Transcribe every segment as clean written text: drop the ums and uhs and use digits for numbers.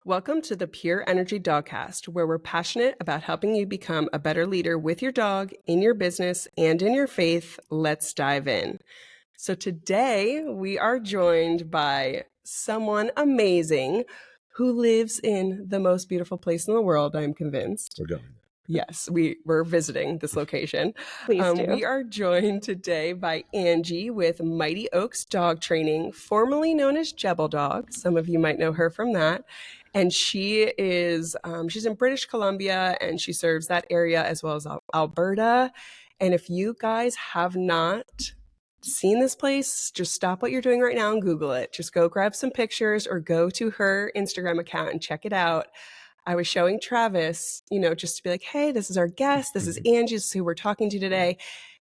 Welcome to the Pure Energy Dogcast, where we're passionate about helping you become a better leader with your dog, in your business, and in your faith. Let's dive in. So today we are joined by someone amazing who lives in the most beautiful place in the world, I'm convinced. We're going. Yes, we're visiting this location. Please do. We are joined today by Angie with Mighty Oaks Dog Training, formerly known as Jebel Dog. Some of you might know her from that. And she is, she's in British Columbia, and she serves that area as well as Alberta. And if you guys have not seen this place, just stop what you're doing right now and Google it. Just go grab some pictures or go to her Instagram account and check it out. I was showing Travis, just to be like, hey, this is our guest. This is Angie. This is who we're talking to today.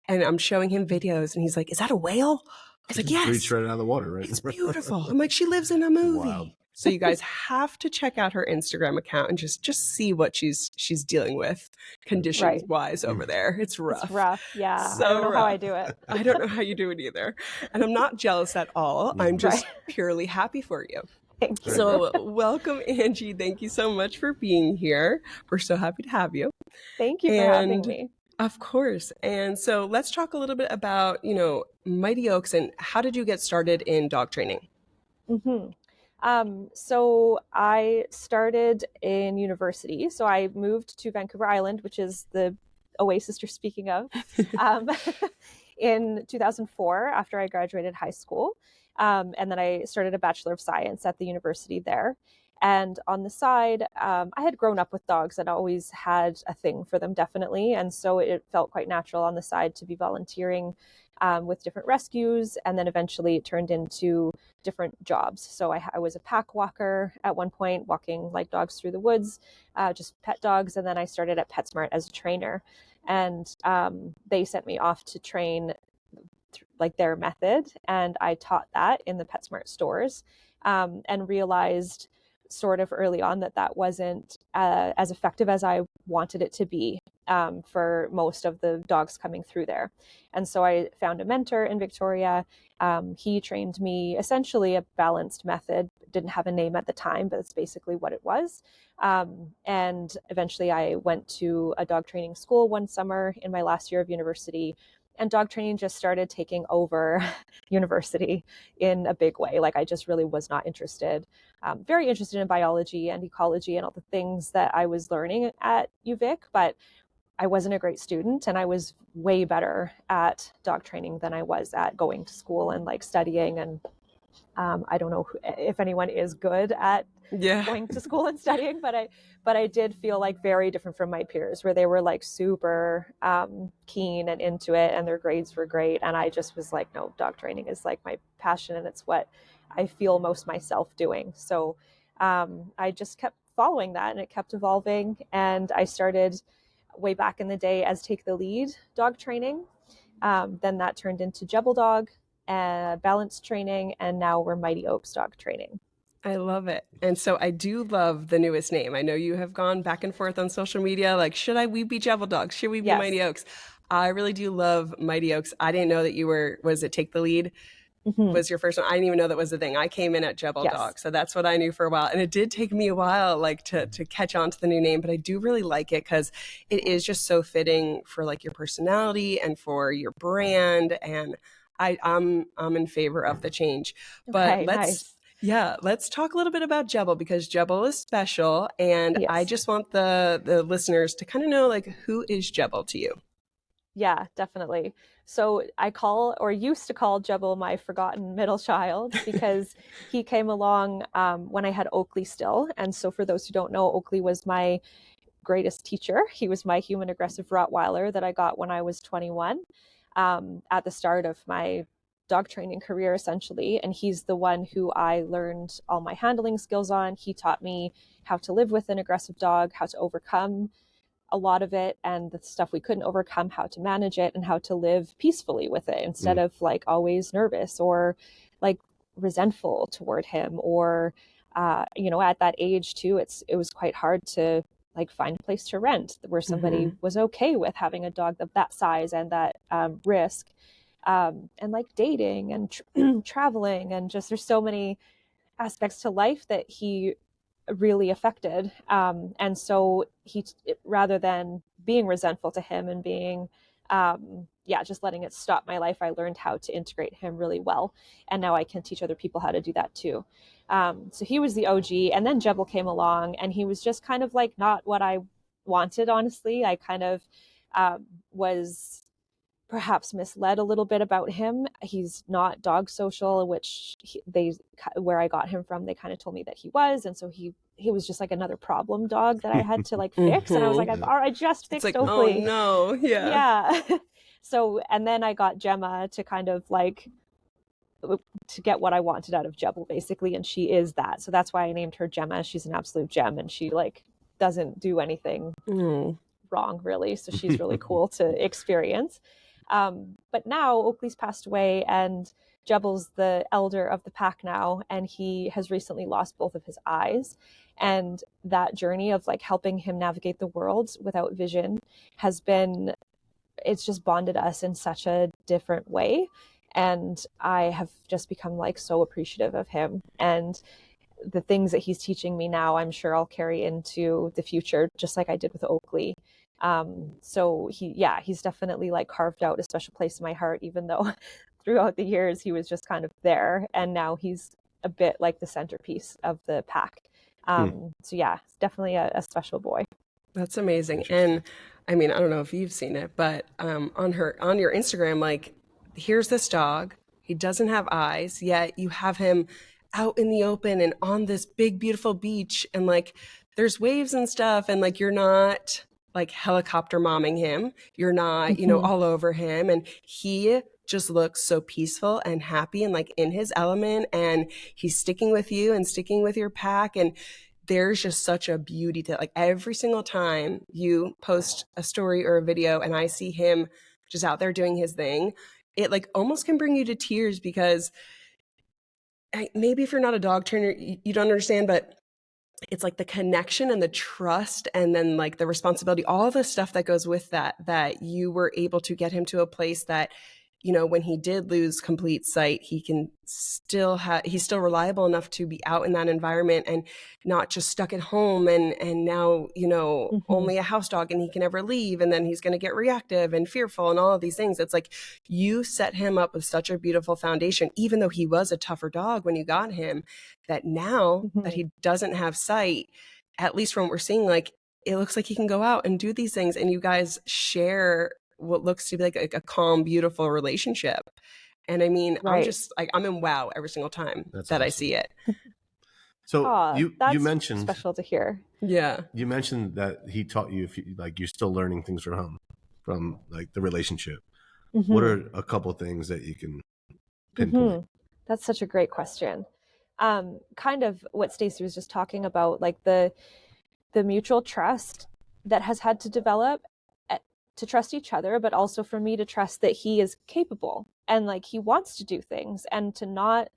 And I'm showing him videos and he's like, is that a whale? I was like, yes. Breach right out of the water, right? It's beautiful. I'm like, she lives in a movie. Wow. So you guys have to check out her Instagram account and just see what she's dealing with conditions wise over there. It's rough. It's rough. Yeah. So I don't know rough. how I do it. I don't know how you do it either. And I'm not jealous at all. I'm just purely happy for you. Thank you. So welcome, Angie. Thank you so much for being here. We're so happy to have you. Thank you for having me. Of course. And so let's talk a little bit about, Mighty Oaks and how did you get started in dog training? So I started in university. So I moved to Vancouver Island, which is the oasis you're speaking of, in 2004 after I graduated high school. And then I started a Bachelor of Science at the university there. And on the side, I had grown up with dogs and always had a thing for them, definitely. And so it felt quite natural on the side to be volunteering with different rescues. And then eventually it turned into different jobs. So I was a pack walker at one point, walking like dogs through the woods, just pet dogs. And then I started at PetSmart as a trainer. And they sent me off to train like their method. And I taught that in the PetSmart stores and realized sort of early on that wasn't as effective as I wanted it to be for most of the dogs coming through there. And so I found a mentor in Victoria. He trained me essentially a balanced method. Didn't have a name at the time, but it's basically what it was. And eventually I went to a dog training school one summer in my last year of university. And dog training just started taking over university in a big way. Like I just really was not interested, very interested in biology and ecology and all the things that I was learning at UVic, but I wasn't a great student and I was way better at dog training than I was at going to school and like studying. And I don't know if anyone is good at going to school and studying, but I did feel like very different from my peers where they were like super keen and into it and their grades were great. And I just was like, no, dog training is like my passion and it's what I feel most myself doing. So I just kept following that and it kept evolving. And I started way back in the day as Take the Lead dog training. Then that turned into Jebel Dog, balance training, and now we're Mighty Oaks Dog Training. I love it. And so I do love the newest name. I know you have gone back and forth on social media, like, we be Jebel Dogs? Should we be Mighty Oaks? I really do love Mighty Oaks. I didn't know that you was it Take the Lead? Was your first one? I didn't even know that was the thing. I came in at Jebel Dog, so that's what I knew for a while. And it did take me a while, like to catch on to the new name, but I do really like it because it is just so fitting for like your personality and for your brand. And I'm in favor of the change. But let's talk a little bit about Jebel because Jebel is special, and I just want the listeners to kind of know like who is Jebel to you. Yeah, definitely. So I used to call Jebel my forgotten middle child because he came along when I had Oakley still. And so for those who don't know, Oakley was my greatest teacher. He was my human aggressive Rottweiler that I got when I was 21 at the start of my dog training career, essentially. And he's the one who I learned all my handling skills on. He taught me how to live with an aggressive dog, how to overcome a lot of it and the stuff we couldn't overcome, how to manage it and how to live peacefully with it instead of like always nervous or like resentful toward him or, at that age too, it was quite hard to like find a place to rent where somebody was okay with having a dog of that size and that risk, and like dating and traveling and just there's so many aspects to life that he really affected. And so rather than being resentful to him and being, just letting it stop my life, I learned how to integrate him really well. And now I can teach other people how to do that too. So he was the OG, and then Jebel came along, and he was just kind of like not what I wanted, honestly. I kind of was perhaps misled a little bit about him. He's not dog social, which where I got him from, they kind of told me that he was, and so he was just like another problem dog that I had to like fix. And I was like, I just It's fixed like, oh Oakley. no, yeah. Yeah. So, and then I got Gemma to kind of like to get what I wanted out of Jebel, basically, and she is that. So that's why I named her Gemma. She's an absolute gem, and she like doesn't do anything wrong, really. So she's really cool to experience. But now Oakley's passed away, and Jebel's the elder of the pack now, and he has recently lost both of his eyes. And that journey of like helping him navigate the world without vision has been, it's just bonded us in such a different way. And I have just become like so appreciative of him, and the things that he's teaching me now, I'm sure I'll carry into the future, just like I did with Oakley. So he's definitely like carved out a special place in my heart, even though throughout the years he was just kind of there, and now he's a bit like the centerpiece of the pack. So yeah, it's definitely a special boy. That's amazing. And I mean, I don't know if you've seen it, but on your Instagram, like, here's this dog. He doesn't have eyes, yet you have him out in the open and on this big, beautiful beach, and like there's waves and stuff, and like you're not like helicopter momming him. You're not, all over him. And he just looks so peaceful and happy and like in his element, and he's sticking with you and sticking with your pack. And there's just such a beauty to like every single time you post a story or a video and I see him just out there doing his thing, it like almost can bring you to tears, because maybe if you're not a dog trainer, you don't understand, but it's like the connection and the trust, and then like the responsibility, all the stuff that goes with that you were able to get him to a place that, when he did lose complete sight, he's still reliable enough to be out in that environment and not just stuck at home and now, only a house dog and he can never leave. And then he's going to get reactive and fearful and all of these things. It's like you set him up with such a beautiful foundation, even though he was a tougher dog when you got him, that now that he doesn't have sight, at least from what we're seeing, like it looks like he can go out and do these things, and you guys share what looks to be like a calm, beautiful relationship. And I mean, right. I'm just like, I'm in wow every single time that I see it. So you mentioned, special to hear. Yeah. You mentioned that he taught you, you're still learning things from like the relationship. What are a couple things that you can pinpoint? That's such a great question. Kind of what Stacey was just talking about, like the mutual trust that has had to develop to trust each other, but also for me to trust that he is capable and like he wants to do things, and to not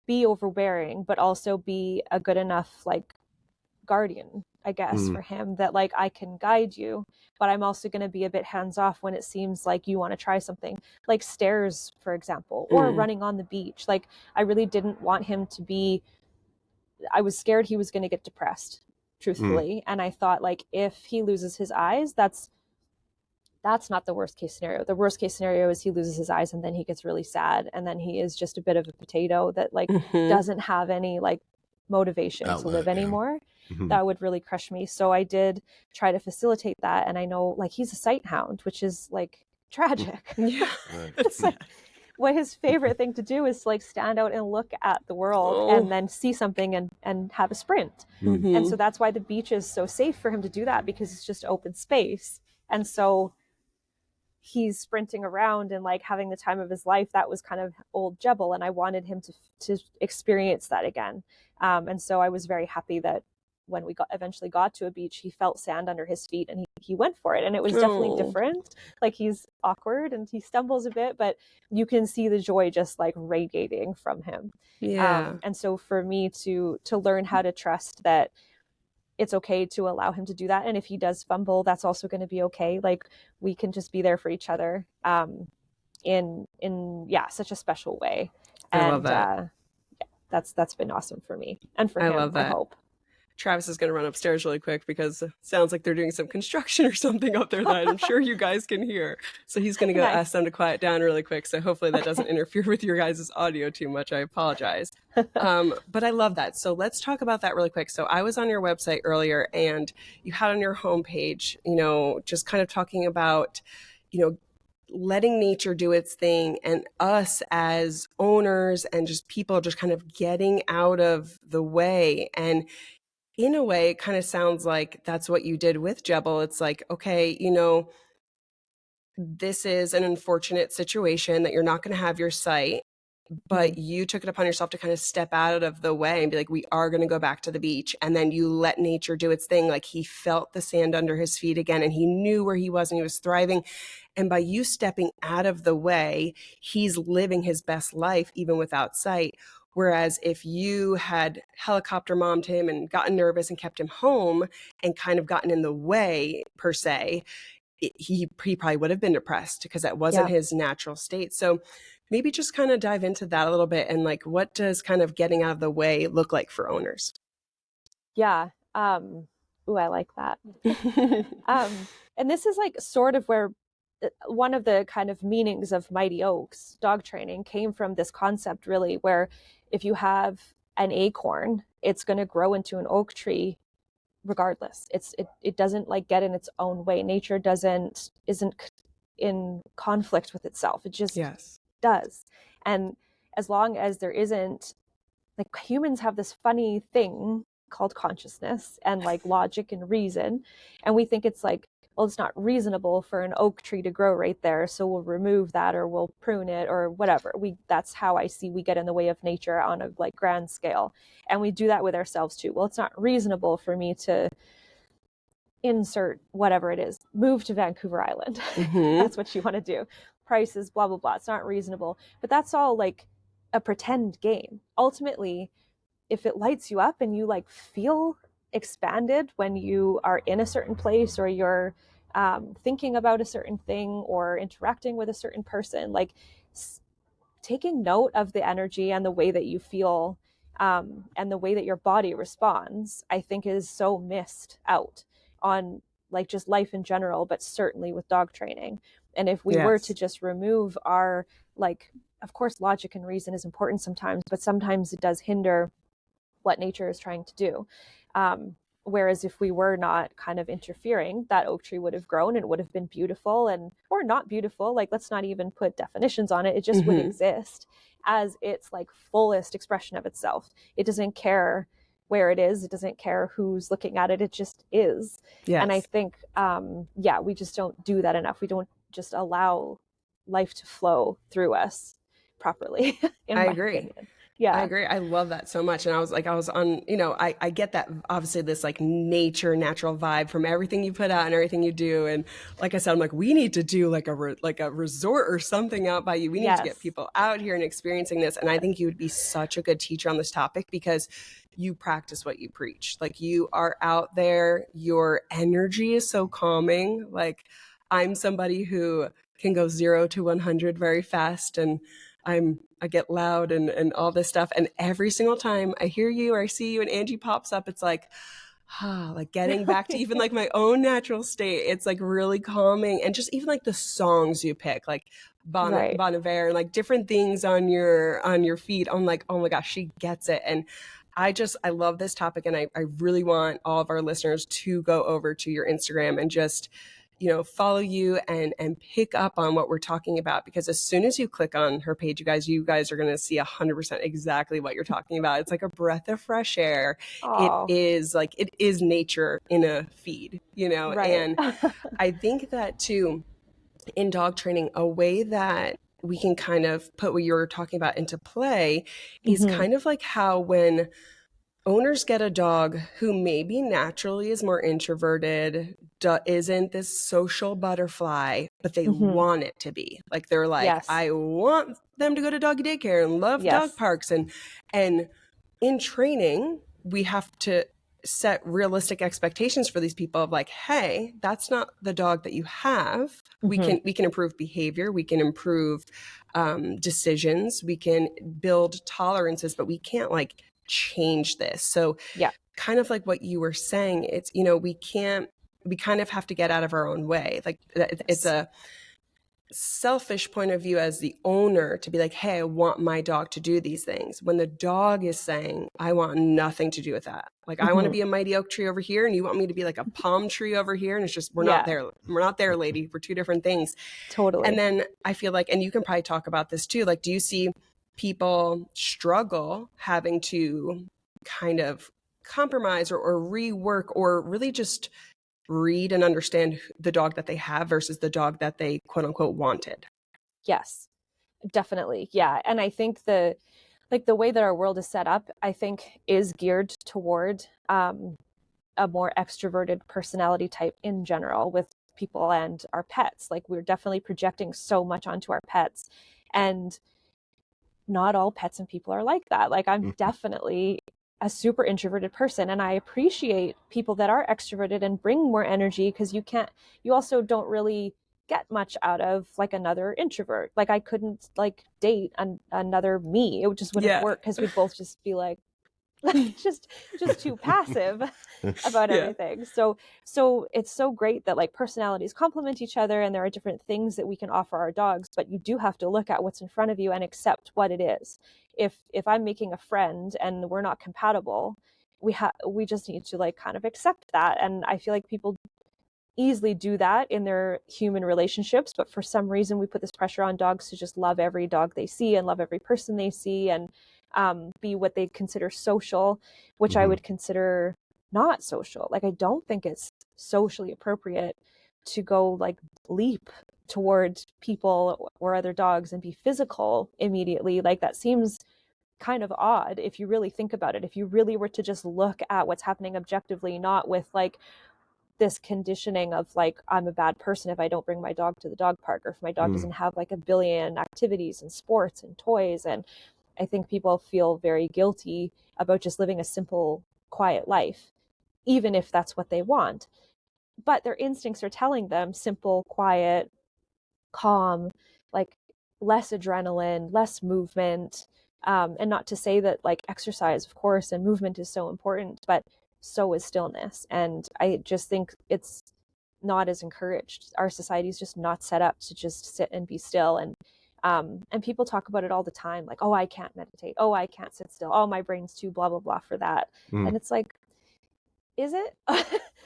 be overbearing, but also be a good enough like guardian, I guess, for him, that like I can guide you, but I'm also going to be a bit hands off when it seems like you want to try something like stairs, for example, or running on the beach. Like I really didn't want him to be, I was scared he was going to get depressed, truthfully. And I thought, like, if he loses his eyes, that's not the worst case scenario. The worst case scenario is he loses his eyes and then he gets really sad, and then he is just a bit of a potato that like doesn't have any like motivation to live anymore. That would really crush me. So I did try to facilitate that, and I know like he's a sight hound, which is like tragic. It's like what his favorite thing to do is like stand out and look at the world and then see something and have a sprint. And so that's why the beach is so safe for him to do that, because it's just open space. And so he's sprinting around and like having the time of his life. That was kind of old Jebel, and I wanted him to experience that again. And so I was very happy that when we eventually got to a beach, he felt sand under his feet and he went for it. And it was definitely different. Like he's awkward and he stumbles a bit, but you can see the joy just like radiating from him. Yeah. And so for me to learn how to trust that it's okay to allow him to do that. And if he does fumble, that's also going to be okay. Like we can just be there for each other in such a special way. I love that. That's been awesome for me and for him, love that. I hope. Travis is going to run upstairs really quick because it sounds like they're doing some construction or something up there that I'm sure you guys can hear. So he's going to go ask them to quiet down really quick. So hopefully that doesn't interfere with your guys' audio too much. I apologize. But I love that. So let's talk about that really quick. So I was on your website earlier and you had on your homepage, just kind of talking about, letting nature do its thing and us as owners and just people just kind of getting out of the way. And in a way, it kind of sounds like that's what you did with Jebel. It's like, okay, this is an unfortunate situation that you're not going to have your site, but you took it upon yourself to kind of step out of the way and be like, we are going to go back to the beach. And then you let nature do its thing. Like he felt the sand under his feet again and he knew where he was and he was thriving. And by you stepping out of the way, he's living his best life, even without sight. Whereas if you had helicopter mommed him and gotten nervous and kept him home and kind of gotten in the way, per se, he probably would have been depressed because that wasn't his natural state. So maybe just kind of dive into that a little bit and like, what does kind of getting out of the way look like for owners? Yeah. Ooh, I like that. And this is like sort of where one of the kind of meanings of Mighty Oaks dog training came from, this concept really, where if you have an acorn, it's going to grow into an oak tree regardless. It doesn't like get in its own way. Nature isn't in conflict with itself. It just does. And as long as there isn't, like, humans have this funny thing called consciousness and like logic and reason, and we think it's like, well, it's not reasonable for an oak tree to grow right there, so we'll remove that or we'll prune it or whatever. That's how I see we get in the way of nature on a like grand scale. And we do that with ourselves too. Well, it's not reasonable for me to insert whatever it is, move to Vancouver Island. That's what you want to do. Prices, blah, blah, blah. It's not reasonable. But that's all like a pretend game. Ultimately, if it lights you up and you like feel expanded when you are in a certain place or you're thinking about a certain thing or interacting with a certain person, like taking note of the energy and the way that you feel and the way that your body responds, I think is so missed out on like just life in general, but certainly with dog training. And if we were to just remove our, like, of course, logic and reason is important sometimes, but sometimes it does hinder what nature is trying to do. Whereas if we were not kind of interfering, that oak tree would have grown and it would have been beautiful or not beautiful. Like, let's not even put definitions on it. It just would exist as its like fullest expression of itself. It doesn't care where it is. It doesn't care who's looking at it. It just is. And I think, we just don't do that enough. We don't just allow life to flow through us properly. I agree. Opinion. Yeah, I agree. I love that so much. And I was on, I get that, obviously, this like natural vibe from everything you put out and everything you do. And like I said, I'm like, we need to do like a resort or something out by you. We need to get people out here and experiencing this. And I think you would be such a good teacher on this topic because you practice what you preach. Like, you are out there, your energy is so calming. Like, I'm somebody who can go 0 to 100 very fast, and I get loud and all this stuff. And every single time I hear you or I see you and Angie pops up, it's like, like getting back to even like my own natural state. It's like really calming. And just even like the songs you pick, like Bon Iver, and like different things on your feed. I'm like, oh my gosh, she gets it. And I love this topic. And I really want all of our listeners to go over to your Instagram and just, follow you and pick up on what we're talking about, because as soon as you click on her page, you guys are going to see 100% exactly what you're talking about. It's like a breath of fresh air. Aww. It is nature in a feed, and I think that too, in dog training, a way that we can kind of put what you're talking about into play is kind of like how when owners get a dog who maybe naturally is more introverted, isn't this social butterfly, but they want it to be. Like, they're like, I want them to go to doggy daycare and love dog parks. And in training, we have to set realistic expectations for these people of like, hey, that's not the dog that you have. We can improve behavior. We can improve decisions. We can build tolerances, but we can't like change this. So kind of like what you were saying. It's, we kind of have to get out of our own way. Like it's a selfish point of view as the owner to be like, hey, I want my dog to do these things, when the dog is saying, I want nothing to do with that. Like, I want to be a mighty oak tree over here, and you want me to be like a palm tree over here. And it's just, we're not there, lady. We're two different things. Totally. And then I feel like, and you can probably talk about this too, like, do you see people struggle having to kind of compromise or rework, or really just read and understand the dog that they have versus the dog that they quote unquote wanted? Yes, definitely. Yeah. And I think the way that our world is set up, I think, is geared toward a more extroverted personality type in general with people and our pets. Like, we're definitely projecting so much onto our pets, and not all pets and people are like that. Like, I'm definitely a super introverted person, and I appreciate people that are extroverted and bring more energy, because you also don't really get much out of like another introvert. Like, I couldn't like date another me. It just wouldn't work, because we'd both just be like just too passive about everything. So it's so great that like personalities complement each other, and there are different things that we can offer our dogs, but you do have to look at what's in front of you and accept what it is. If I'm making a friend and we're not compatible, we just need to like kind of accept that. And I feel like people easily do that in their human relationships, but for some reason we put this pressure on dogs to just love every dog they see and love every person they see, and be what they consider social, which I would consider not social. Like, I don't think it's socially appropriate to go like leap towards people or other dogs and be physical immediately. Like, that seems kind of odd if you really think about it. If you really were to just look at what's happening objectively, not with like this conditioning of like, I'm a bad person if I don't bring my dog to the dog park, or if my dog doesn't have like a billion activities and sports and toys. And I think people feel very guilty about just living a simple, quiet life, even if that's what they want. But their instincts are telling them simple, quiet, calm, like less adrenaline, less movement. And not to say that like exercise, of course, and movement is so important, but so is stillness. And I just think it's not as encouraged. Our society is just not set up to just sit and be still. And people talk about it all the time, like, oh, I can't meditate. Oh, I can't sit still. Oh, my brain's too blah, blah, blah for that. And it's like, is it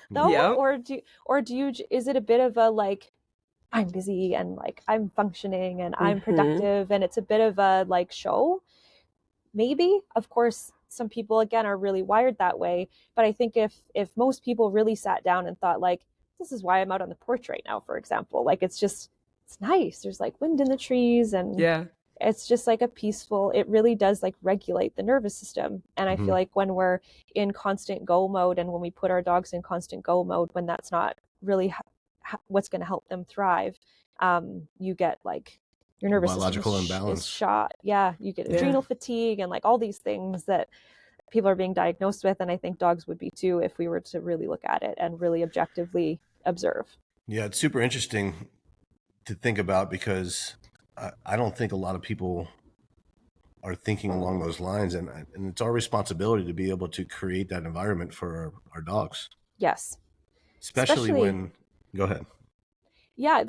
though? Is it a bit of a like, I'm busy and like I'm functioning and I'm productive, and it's a bit of a like show? Maybe. Of course, some people again are really wired that way, but I think if most people really sat down and thought like, this is why I'm out on the porch right now, for example, like it's nice, there's like wind in the trees, and it's just like a peaceful, it really does like regulate the nervous system. And I feel like when we're in constant go mode, and when we put our dogs in constant go mode, when that's not really what's going to help them thrive, you get like your nervous biological system imbalance is shot. You get adrenal fatigue and like all these things that people are being diagnosed with. And I think dogs would be too, if we were to really look at it and really objectively observe. Yeah, it's super interesting to think about, because I don't think a lot of people are thinking along those lines, and it's our responsibility to be able to create that environment for our dogs. Yes. Especially when, go ahead. Yeah,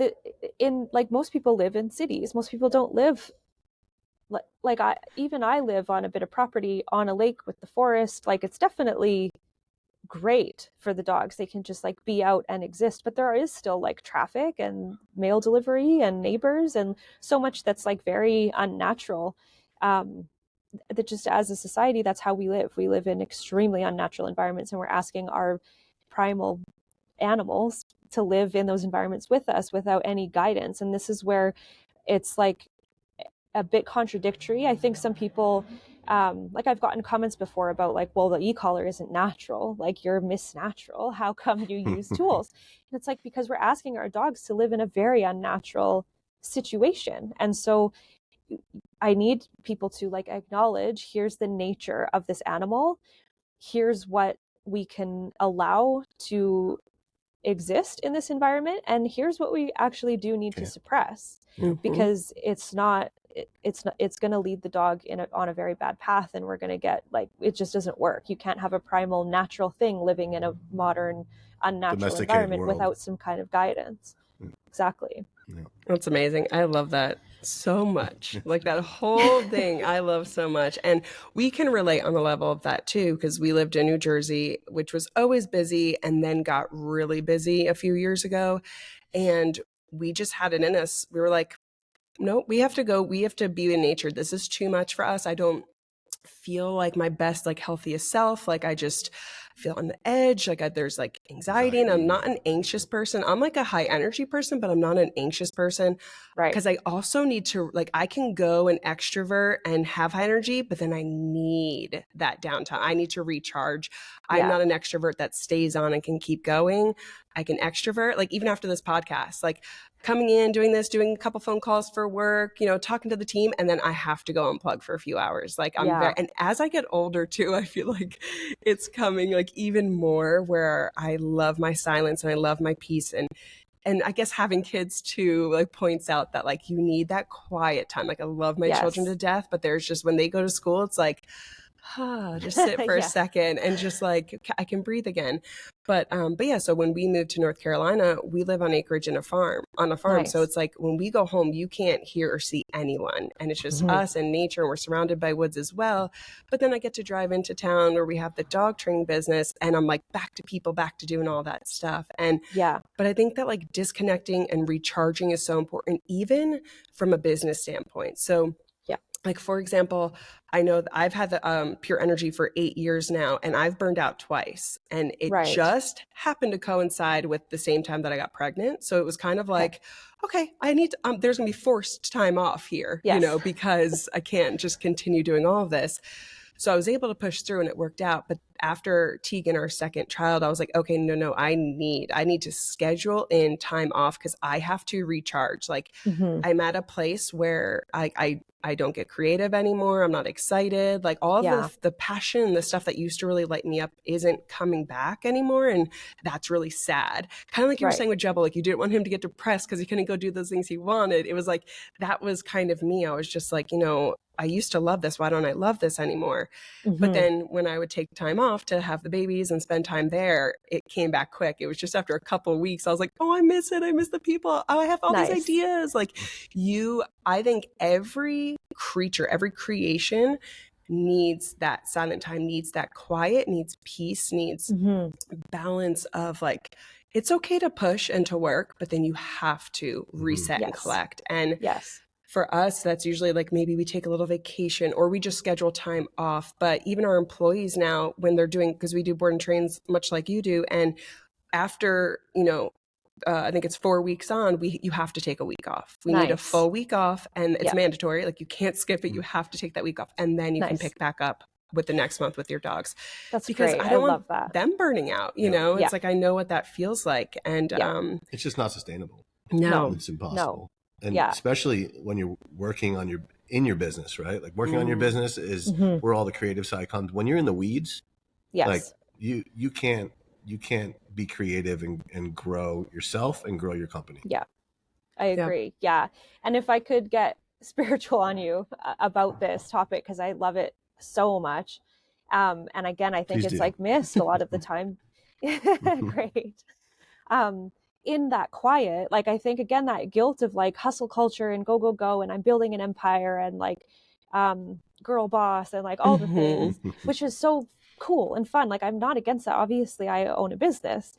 in like, most people live in cities. Most people don't live like I live on a bit of property on a lake with the forest. Like, it's definitely great for the dogs. They can just like be out and exist, but there is still like traffic and mail delivery and neighbors and so much that's like very unnatural. That just as a society, that's how we live in extremely unnatural environments, and we're asking our primal animals to live in those environments with us without any guidance. And this is where it's like a bit contradictory. I think some people, like, I've gotten comments before about like, well, the e-collar isn't natural, like you're misnatural, how come you use tools? And it's like, because we're asking our dogs to live in a very unnatural situation. And so I need people to like acknowledge, here's the nature of this animal, here's what we can allow to exist in this environment, and here's what we actually do need to suppress, because it's not it's going to lead the dog on a very bad path, and we're going to get like, it just doesn't work. You can't have a primal natural thing living in a modern unnatural Domesticated environment world. without some kind of guidance. Exactly. Yeah. That's amazing. I love that so much. Like that whole thing, I love so much. And we can relate on the level of that too, because we lived in New Jersey, which was always busy and then got really busy a few years ago. And we just had it in us. We were like, nope, we have to go. We have to be in nature. This is too much for us. I don't feel like my best, like healthiest self. Like I just feel on the edge. Like there's like anxiety, and I'm not an anxious person. I'm like a high energy person, but I'm not an anxious person. Right. Because I also need to, like, I can go and extrovert and have high energy, but then I need that downtime. I need to recharge. I'm not an extrovert that stays on and can keep going. I can extrovert, like even after this podcast, like coming in, doing this, doing a couple phone calls for work, you know, talking to the team, and then I have to go unplug for a few hours. Like I'm very, and as I get older too, I feel like it's coming like even more where I love my silence and I love my peace. And I guess having kids too, like points out that like you need that quiet time. Like I love my children to death, but there's just, when they go to school, it's like, just sit for a second and just like, I can breathe again. But yeah, so when we moved to North Carolina, we live on acreage on a farm. Nice. So it's like when we go home, you can't hear or see anyone. And it's just us and nature, and we're surrounded by woods as well. But then I get to drive into town where we have the dog training business, and I'm like back to people, back to doing all that stuff. And but I think that like disconnecting and recharging is so important, even from a business standpoint. So like, for example, I know that I've had the Pure Energy for 8 years now, and I've burned out twice. And it just happened to coincide with the same time that I got pregnant. So it was kind of like, okay, I need to, there's going to be forced time off here, you know, because I can't just continue doing all of this. So I was able to push through and it worked out. But after Tegan, our second child, I was like, okay, no, I need to schedule in time off because I have to recharge. Like I'm at a place where I don't get creative anymore. I'm not excited. Like all of the passion, the stuff that used to really light me up isn't coming back anymore. And that's really sad. Kind of like you were saying with Jebel, like you didn't want him to get depressed because he couldn't go do those things he wanted. It was like, that was kind of me. I was just like, you know, I used to love this. Why don't I love this anymore? But then when I would take time off to have the babies and spend time there, it came back quick. It was just after a couple of weeks, I was like, oh, I miss it. I miss the people. Oh, I have all these ideas. Like I think every creature, every creation needs that silent time, needs that quiet, needs peace, needs balance of like, it's okay to push and to work, but then you have to reset and collect. And for us, that's usually like maybe we take a little vacation or we just schedule time off. But even our employees now, when they're doing, because we do board and trains much like you do, and after, you know, I think it's 4 weeks on, you have to take a week off. We need a full week off, and it's mandatory. Like you can't skip it. You have to take that week off, and then you can pick back up with the next month with your dogs. That's because great. I don't love want that. them burning out. You know, it's like I know what that feels like, and it's just not sustainable. No, it's impossible. No. And especially when you're working on in your business, right? Like working on your business is where all the creative side comes. When you're in the weeds, like you can't be creative and grow yourself and grow your company. Yeah, I agree. Yeah. And if I could get spiritual on you about this topic, because I love it so much. And again, I think it's like missed a lot of the time. Great. In that quiet, like I think again, that guilt of like hustle culture and go, and I'm building an empire and like girl boss and like all the things, which is so cool and fun. Like I'm not against that. Obviously, I own a business,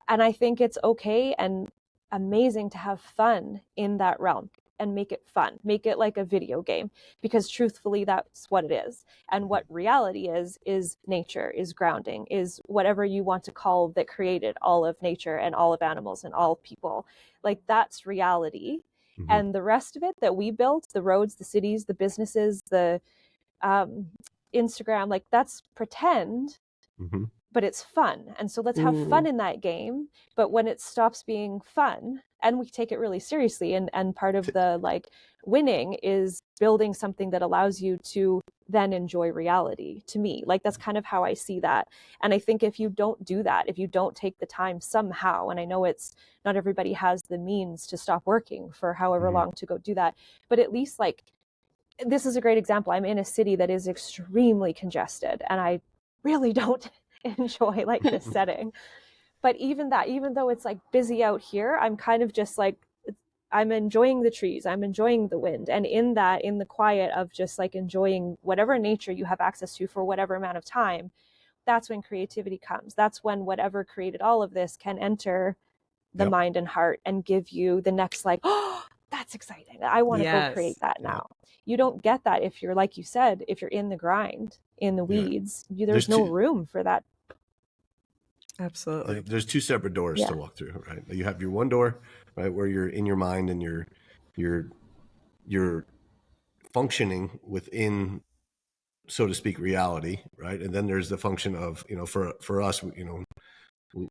and I think it's okay and amazing to have fun in that realm and make it fun, make it like a video game, because truthfully, that's what it is. And what reality is nature, is grounding, is whatever you want to call that created all of nature and all of animals and all people. Like that's reality. And the rest of it that we built, the roads, the cities, the businesses, the Instagram, like that's pretend, but it's fun. And so let's have fun in that game. But when it stops being fun and we take it really seriously, and part of the like winning is building something that allows you to then enjoy reality. To me, like that's kind of how I see that. And I think if you don't do that, if you don't take the time somehow, and I know it's not everybody has the means to stop working for however long to go do that, but at least like this is a great example. I'm in a city that is extremely congested, and I really don't enjoy like this setting. But even that, even though it's like busy out here, I'm kind of just like, I'm enjoying the trees, I'm enjoying the wind. And in that, in the quiet of just like enjoying whatever nature you have access to for whatever amount of time, that's when creativity comes. That's when whatever created all of this can enter the Yep. mind and heart and give you the next, like, oh, that's exciting. I want to go create Yes. that now. You don't get that if you're, like you said, if you're in the grind, in the weeds, there's no room for that. Absolutely. Like, there's two separate doors to walk through, right? You have your one door, right, where you're in your mind and you're functioning within, so to speak, reality, right? And then there's the function of, you know, for us, you know,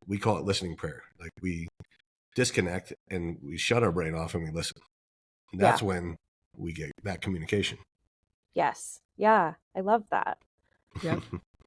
we call it listening prayer. Like, we disconnect and we shut our brain off and we listen. And that's when we get that communication. Yes. Yeah. I love that. Yep.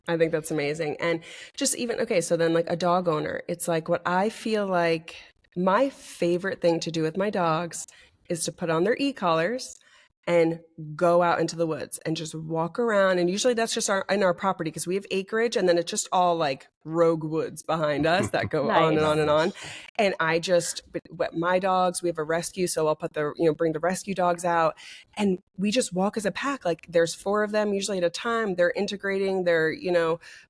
I think that's amazing. And just even, okay, so then like a dog owner, it's like what I feel like my favorite thing to do with my dogs is to put on their e-collars and go out into the woods and just walk around. And usually that's just in our property because we have acreage, and then it's just all like rogue woods behind us that go on and on and on. And my dogs, we have a rescue, so I'll bring the rescue dogs out, and we just walk as a pack. Like, there's 4 of them usually at a time. They're integrating, they're,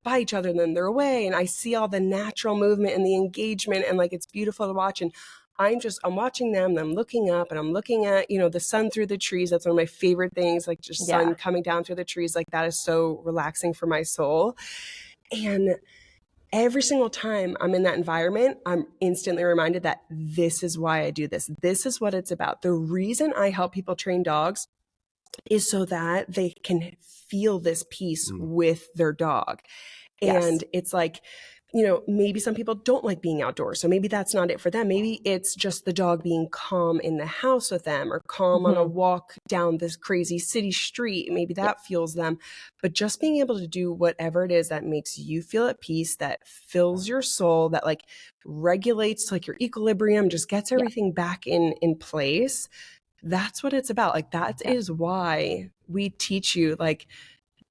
by each other, and then they're away. And I see all the natural movement and the engagement, and like, it's beautiful to watch. And I'm watching them, and I'm looking up, and I'm looking at, the sun through the trees. That's one of my favorite things, like just sun coming down through the trees. Like, that is so relaxing for my soul. And every single time I'm in that environment, I'm instantly reminded that this is why I do this. This is what it's about. The reason I help people train dogs is so that they can feel this peace with their dog. And it's like, maybe some people don't like being outdoors, so maybe that's not it for them. Maybe it's just the dog being calm in the house with them, or calm on a walk down this crazy city street. Maybe that fuels them. But just being able to do whatever it is that makes you feel at peace, that fills your soul, that like regulates like your equilibrium, just gets everything back in place. That's what it's about. Like, that is why we teach you, like,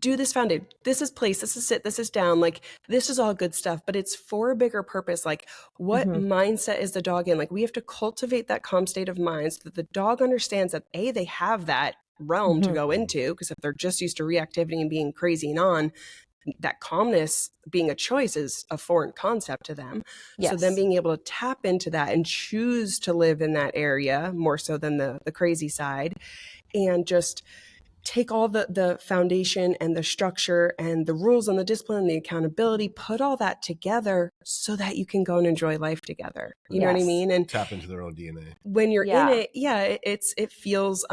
do this foundation. This is place. This is sit. This is down. Like, this is all good stuff, but it's for a bigger purpose. Like, what mindset is the dog in? Like, we have to cultivate that calm state of mind so that the dog understands that they have that realm to go into. Because if they're just used to reactivity and being crazy and on, that calmness being a choice is a foreign concept to them. So then being able to tap into that and choose to live in that area more so than the crazy side, and just take all the foundation and the structure and the rules and the discipline and the accountability, put all that together so that you can go and enjoy life together. You know what I mean? And tap into their own DNA. When you're in it, it feels,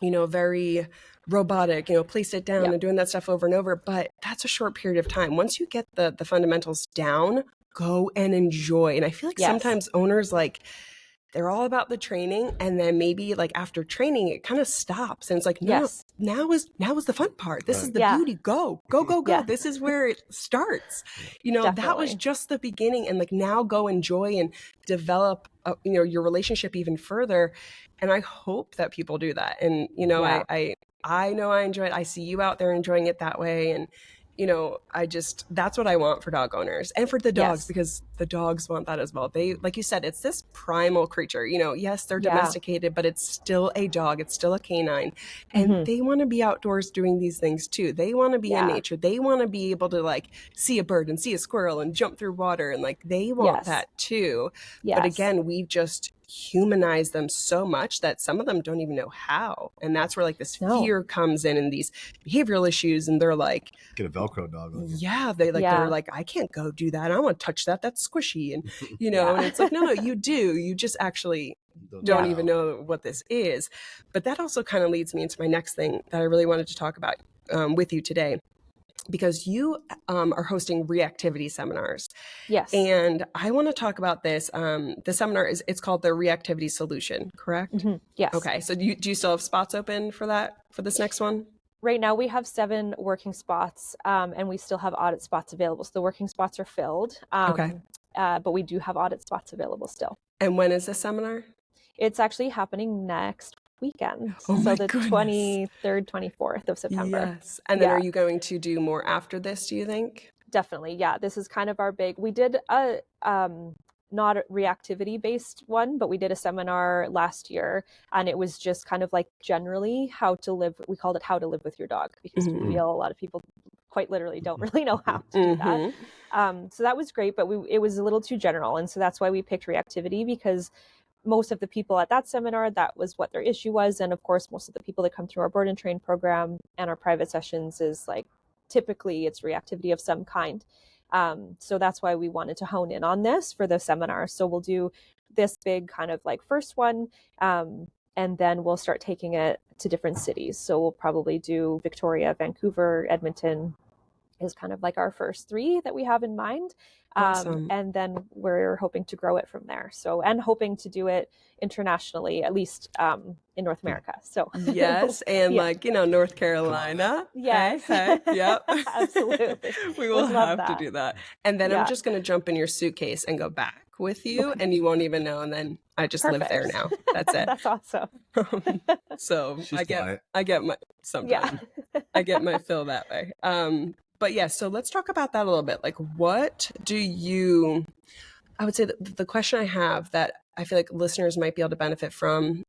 very robotic, place it down and doing that stuff over and over. But that's a short period of time. Once you get the fundamentals down, go and enjoy. And I feel like sometimes owners, like, they're all about the training, and then maybe like after training it kind of stops, and it's like, no, now is the fun part. This is the beauty. Go. This is where it starts. That was just the beginning, and like, now go enjoy and develop your relationship even further. And I hope that people do that. And I know I enjoy it. I see you out there enjoying it that way. And that's what I want for dog owners and for the dogs, because the dogs want that as well. They, like you said, it's this primal creature, yes, they're domesticated, but it's still a dog. It's still a canine. And they want to be outdoors doing these things too. They want to be in nature. They want to be able to like see a bird and see a squirrel and jump through water. And like, they want that too. But again, we've just humanize them so much that some of them don't even know how. And that's where like this fear comes in, and these behavioral issues, and they're like, get a Velcro dog on you. They're like, I can't go do that. I want to touch that. That's squishy. And and it's like, no, you do. You just actually don't even know what this is. But that also kind of leads me into my next thing that I really wanted to talk about with you today, because you are hosting reactivity seminars. Yes. And I want to talk about this. The seminar it's called the Reactivity Solution, correct? Yes. Okay. So do you still have spots open for this next one? Right now we have 7 working spots, and we still have audit spots available. So the working spots are filled. But we do have audit spots available still. And when is this seminar? It's actually happening next weekend. Oh So my the goodness. 23rd, 24th of September. Yes. And then Yeah. are you going to do more after this, do you think? Definitely. Yeah. This is kind of our big, we did a, not a reactivity based one, but we did a seminar last year, and it was just kind of like generally how to live. We called it How to Live with Your Dog, because we feel a lot of people quite literally don't really know how to do that. So that was great, but it was a little too general. And so that's why we picked reactivity, because most of the people at that seminar, that was what their issue was. And of course, most of the people that come through our board and train program and our private sessions is like, typically it's reactivity of some kind. So that's why we wanted to hone in on this for the seminar. So we'll do this big kind of like first one, and then we'll start taking it to different cities. So we'll probably do Victoria, Vancouver, Edmonton is kind of like our first 3 that we have in mind. Awesome. And then we're hoping to grow it from there. So, and hoping to do it internationally, at least in North America. So yes, and like, North Carolina. Yes. Hey, yep. Absolutely. We will Would love have to that. do that. And then I'm Yeah. just going to jump in your suitcase and go back with you, and you won't even know. And then I just live there now. That's it. That's awesome. So She's I get my sometimes I get my fill that way. But yeah, so let's talk about that a little bit. Like, what do you? I would say that the question I have that I feel like listeners might be able to benefit from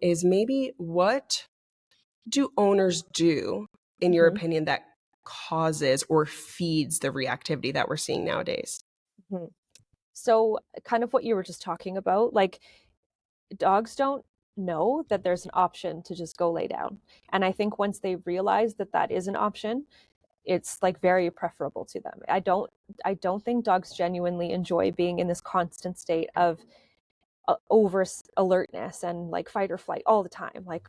is maybe what do owners do, in your opinion, that causes or feeds the reactivity that we're seeing nowadays? So kind of what you were just talking about, like dogs don't know that there's an option to just go lay down. And I think once they realize that that is an option, it's like very preferable to them. I don't think dogs genuinely enjoy being in this constant state of over alertness and like fight or flight all the time. Like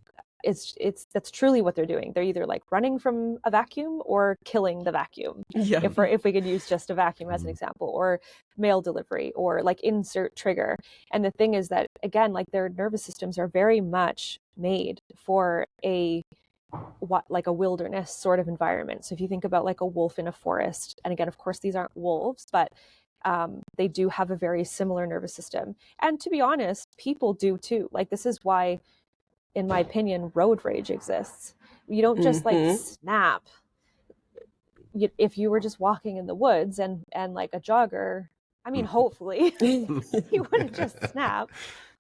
that's truly what they're doing. They're either like running from a vacuum or killing the vacuum. Yeah. If we could use just a vacuum as an example, or mail delivery, or like insert trigger. And the thing is that, again, like their nervous systems are very much made for like a wilderness sort of environment. So if you think about like a wolf in a forest, and again, of course, these aren't wolves, but they do have a very similar nervous system. And to be honest, people do too. Like this is why, in my opinion, road rage exists. You don't just like snap. If you were just walking in the woods and like a jogger, I mean, hopefully you wouldn't just snap.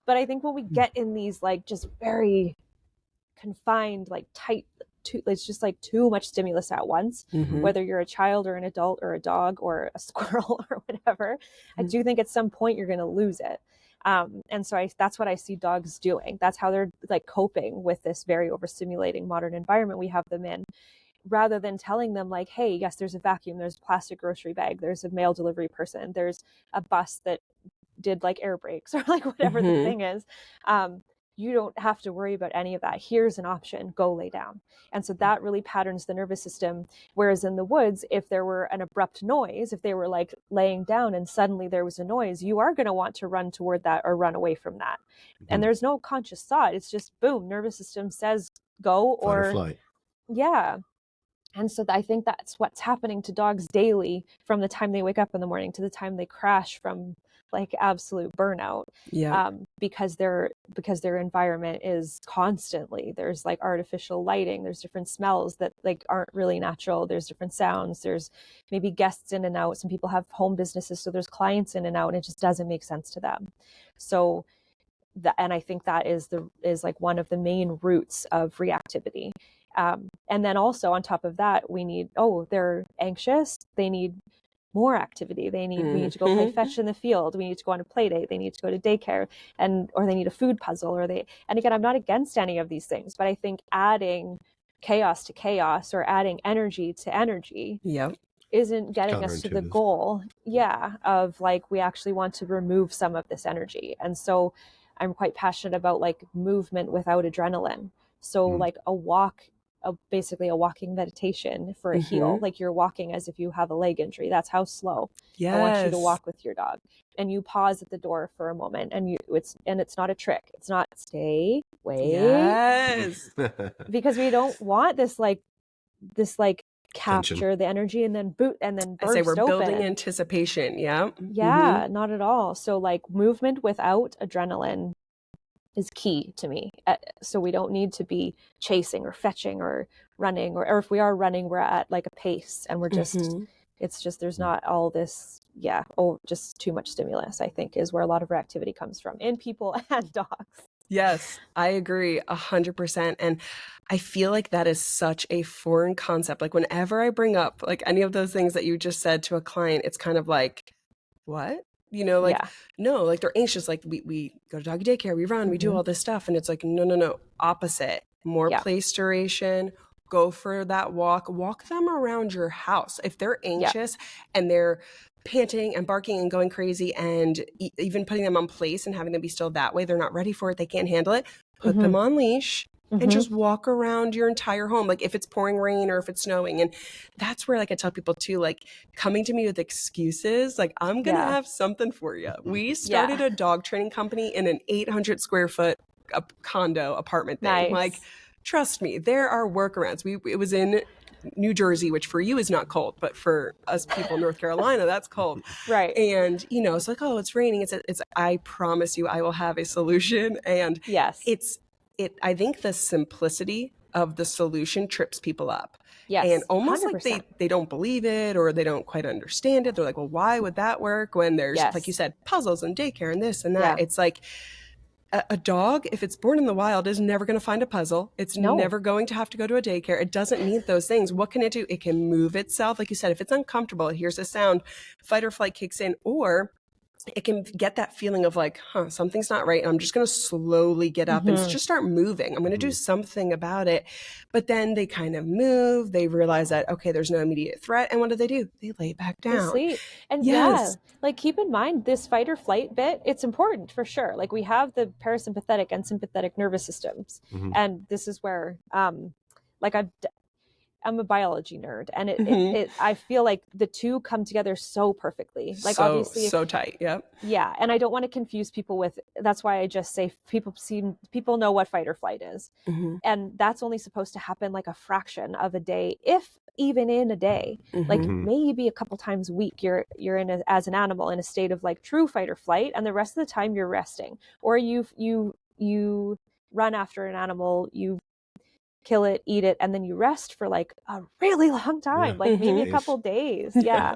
But I think when we get in these like just very confined, like tight, it's just like too much stimulus at once, whether you're a child or an adult or a dog or a squirrel or whatever, I do think at some point you're going to lose it. And so that's what I see dogs doing. That's how they're like coping with this very overstimulating modern environment we have them in, rather than telling them like, hey, yes, there's a vacuum, there's a plastic grocery bag, there's a mail delivery person, there's a bus that did like air brakes or like whatever the thing is. You don't have to worry about any of that. Here's an option, go lay down. And so that really patterns the nervous system. Whereas in the woods, if there were an abrupt noise, if they were like laying down and suddenly there was a noise, you are going to want to run toward that or run away from that. And there's no conscious thought. It's just boom, nervous system says go or flight. Yeah. And so I think that's what's happening to dogs daily, from the time they wake up in the morning to the time they crash from like absolute burnout. Because their environment is constantly, there's like artificial lighting, there's different smells that like aren't really natural, there's different sounds, there's maybe guests in and out. Some people have home businesses, so there's clients in and out, and it just doesn't make sense to them. So and I think that is like one of the main roots of reactivity. And then also on top of that, we need, they're anxious, they need more activity. We need to go play fetch in the field. We need to go on a play date. They need to go to daycare, or they need a food puzzle, and again, I'm not against any of these things, but I think adding chaos to chaos or adding energy to energy isn't getting us to the goal. Of like, we actually want to remove some of this energy. And so I'm quite passionate about like movement without adrenaline. So like a walk, basically a walking meditation for a heel. Like you're walking as if you have a leg injury. That's how slow I want you to walk with your dog. And you pause at the door for a moment, and it's not a trick. It's not stay, wait. Because we don't want this capture tension, the energy, and then boot, and then burst. I say we're open. Building anticipation. Not at all. So like movement without adrenaline is key to me. So we don't need to be chasing or fetching or running, or if we are running, we're at like a pace and we're just, it's just, there's not all this, just too much stimulus, I think, is where a lot of our activity comes from in people and dogs. Yes, I agree 100%. And I feel like that is such a foreign concept. Like whenever I bring up like any of those things that you just said to a client, it's kind of like, what? Like, no, like they're anxious. Like we go to doggy daycare, we run, we do all this stuff. And it's like, no, opposite. More place duration, go for that walk them around your house. If they're anxious and they're panting and barking and going crazy and even putting them on place and having them be still that way, they're not ready for it, they can't handle it, put them on leash and just walk around your entire home. Like if it's pouring rain or if it's snowing. And that's where like I tell people too, like coming to me with excuses, like I'm going to have something for you. We started a dog training company in an 800 square foot condo apartment thing. Nice. Like, trust me, there are workarounds. It was in New Jersey, which for you is not cold, but for us people in North Carolina, that's cold. Right. And, it's like, oh, it's raining. It's, I promise you, I will have a solution. And I think the simplicity of the solution trips people up. Yes. And almost 100%. like they don't believe it or they don't quite understand it. They're like, well, why would that work when there's, like you said, puzzles and daycare and this and that? It's like, a dog, if it's born in the wild, is never going to find a puzzle. It's never going to have to go to a daycare. It doesn't need those things. What can it do? It can move itself. Like you said, if it's uncomfortable, it hears a sound, fight or flight kicks in, or it can get that feeling of like, something's not right. And I'm just going to slowly get up and just start moving. I'm going to do something about it. But then they kind of move. They realize that, okay, there's no immediate threat. And what do? They lay back down. They sleep. And like keep in mind this fight or flight bit, it's important for sure. Like we have the parasympathetic and sympathetic nervous systems. And this is where, like I'm a biology nerd, and it I feel like the two come together so perfectly. Like obviously so tight. Yep. Yeah. And I don't want to confuse people with, that's why I just say people know what fight or flight is. And that's only supposed to happen like a fraction of a day, if even in a day, like maybe a couple times a week, you're as an animal in a state of like true fight or flight. And the rest of the time you're resting, or you run after an animal, you kill it, eat it, and then you rest for like a really long time, like maybe a couple days. Yeah.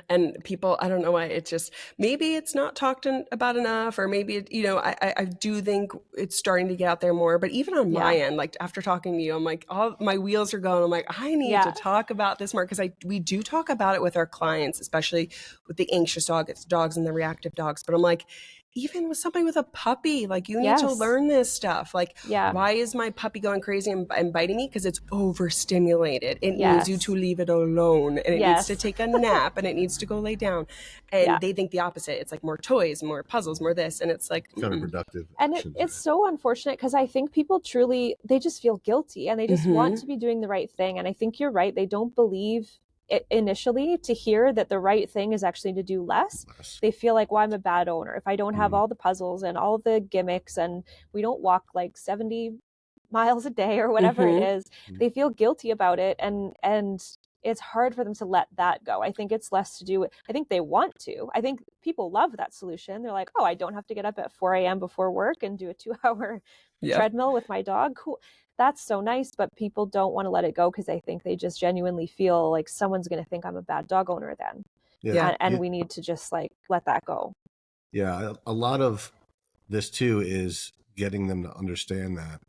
And people, I don't know why, it's just, maybe it's not talked about enough, or maybe, I do think it's starting to get out there more, but even on my end, like after talking to you, I'm like, all my wheels are going. I'm like, I need to talk about this more. Cause we do talk about it with our clients, especially with the anxious dogs and the reactive dogs. But I'm like, even with somebody with a puppy, like you need to learn this stuff. Like, why is my puppy going crazy and biting me? Because it's overstimulated. It needs you to leave it alone, and it needs to take a nap, and it needs to go lay down. And they think the opposite. It's like more toys, more puzzles, more this. And it's like counterproductive. And it's so unfortunate, because I think people truly, they just feel guilty and they just want to be doing the right thing. And I think you're right. They don't believe it initially to hear that the right thing is actually to do less. They feel like, well, I'm a bad owner if I don't have all the puzzles and all the gimmicks, and we don't walk like 70 miles a day or whatever it is. They feel guilty about it, and it's hard for them to let that go. I think it's less to do with, I think they want to. I think people love that solution. They're like, oh, I don't have to get up at 4 a.m. before work and do a 2-hour treadmill with my dog. Cool. That's so nice, but people don't want to let it go because they think they just genuinely feel like someone's going to think I'm a bad dog owner then. And we need to just like let that go. Yeah. A lot of this too is getting them to understand that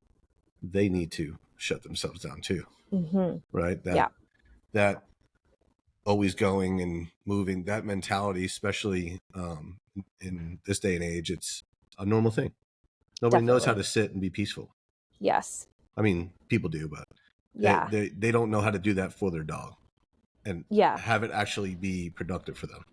they need to shut themselves down too. Right. That always going and moving, that mentality, especially in this day and age, it's a normal thing. Nobody knows how to sit and be peaceful. Yes. I mean, people do, but they don't know how to do that for their dog and have it actually be productive for them.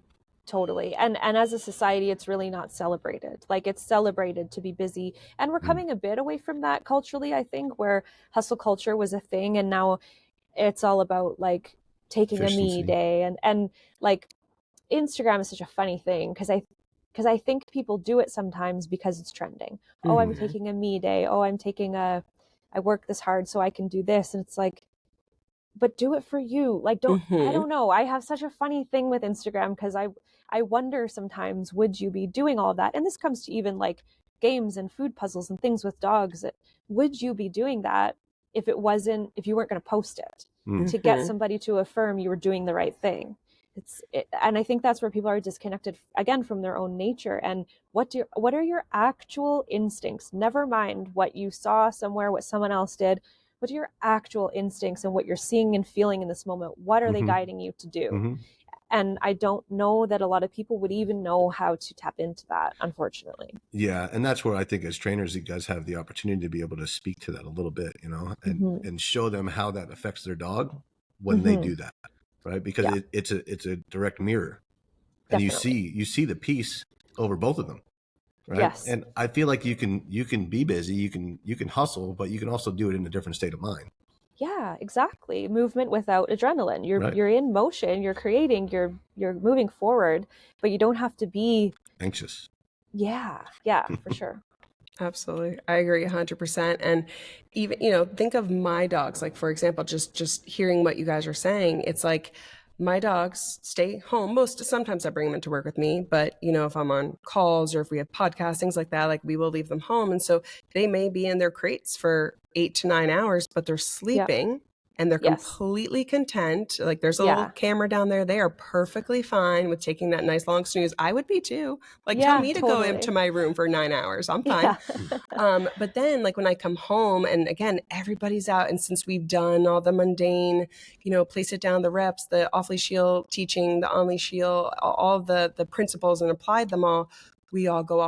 Totally. And as a society, it's really not celebrated. Like it's celebrated to be busy. And we're coming a bit away from that culturally, I think, where hustle culture was a thing. And now it's all about like taking efficiency. A me day. And like Instagram is such a funny thing because I think people do it sometimes because it's trending. Oh, I'm taking a me day. Oh, I work this hard so I can do this. And it's like, but do it for you. Like, I don't know. I have such a funny thing with Instagram because I wonder sometimes, would you be doing all of that? And this comes to even like games and food puzzles and things with dogs, would you be doing that if you weren't going to post it to get somebody to affirm you were doing the right thing? And I think that's where people are disconnected again from their own nature. And what are your actual instincts? Never mind what you saw somewhere, what someone else did. What are your actual instincts and what you're seeing and feeling in this moment? What are they guiding you to do? And I don't know that a lot of people would even know how to tap into that, unfortunately. Yeah. And that's where I think as trainers, you guys have the opportunity to be able to speak to that a little bit, and show them how that affects their dog when they do that. Right. Because it's a direct mirror. And Definitely. you see the peace over both of them. Right. Yes. And I feel like you can be busy, you can hustle, but you can also do it in a different state of mind. Yeah, exactly. Movement without adrenaline. You're in motion, you're creating, you're moving forward, but you don't have to be anxious. Yeah, for sure. Absolutely. I agree 100%. And even, think of my dogs. Like, for example, just hearing what you guys are saying, it's like my dogs stay home. Sometimes I bring them into work with me, but if I'm on calls or if we have podcasts, things like that, like we will leave them home. And so they may be in their crates for 8 to 9 hours, but they're sleeping. And they're completely content. Like there's a little camera down there. They are perfectly fine with taking that nice long snooze. I would be too. Like tell me to go into my room for 9 hours. I'm fine. But then like when I come home and again, everybody's out. And since we've done all the mundane, place it down, the reps, the off-leash heel teaching, the on-leash heel, all the principles and applied them all, we all go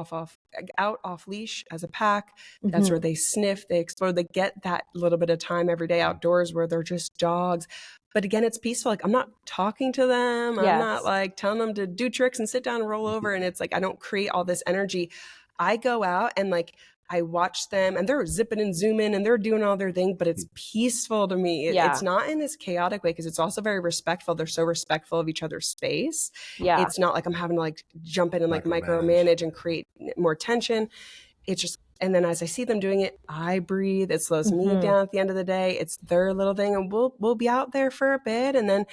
out off leash as a pack. That's where they sniff, they explore, they get that little bit of time every day outdoors where they're just dogs. But again, it's peaceful. Like I'm not talking to them. I'm not like telling them to do tricks and sit down and roll over. And it's like, I don't create all this energy. I go out and like, I watch them and they're zipping and zooming and they're doing all their thing, but it's peaceful to me. It's not in this chaotic way because it's also very respectful. They're so respectful of each other's space. It's not like I'm having to like jump in and like micromanage and create more tension. It's just, and then as I see them doing it, I breathe. It slows me down at the end of the day. It's their little thing and we'll be out there for a bit. And then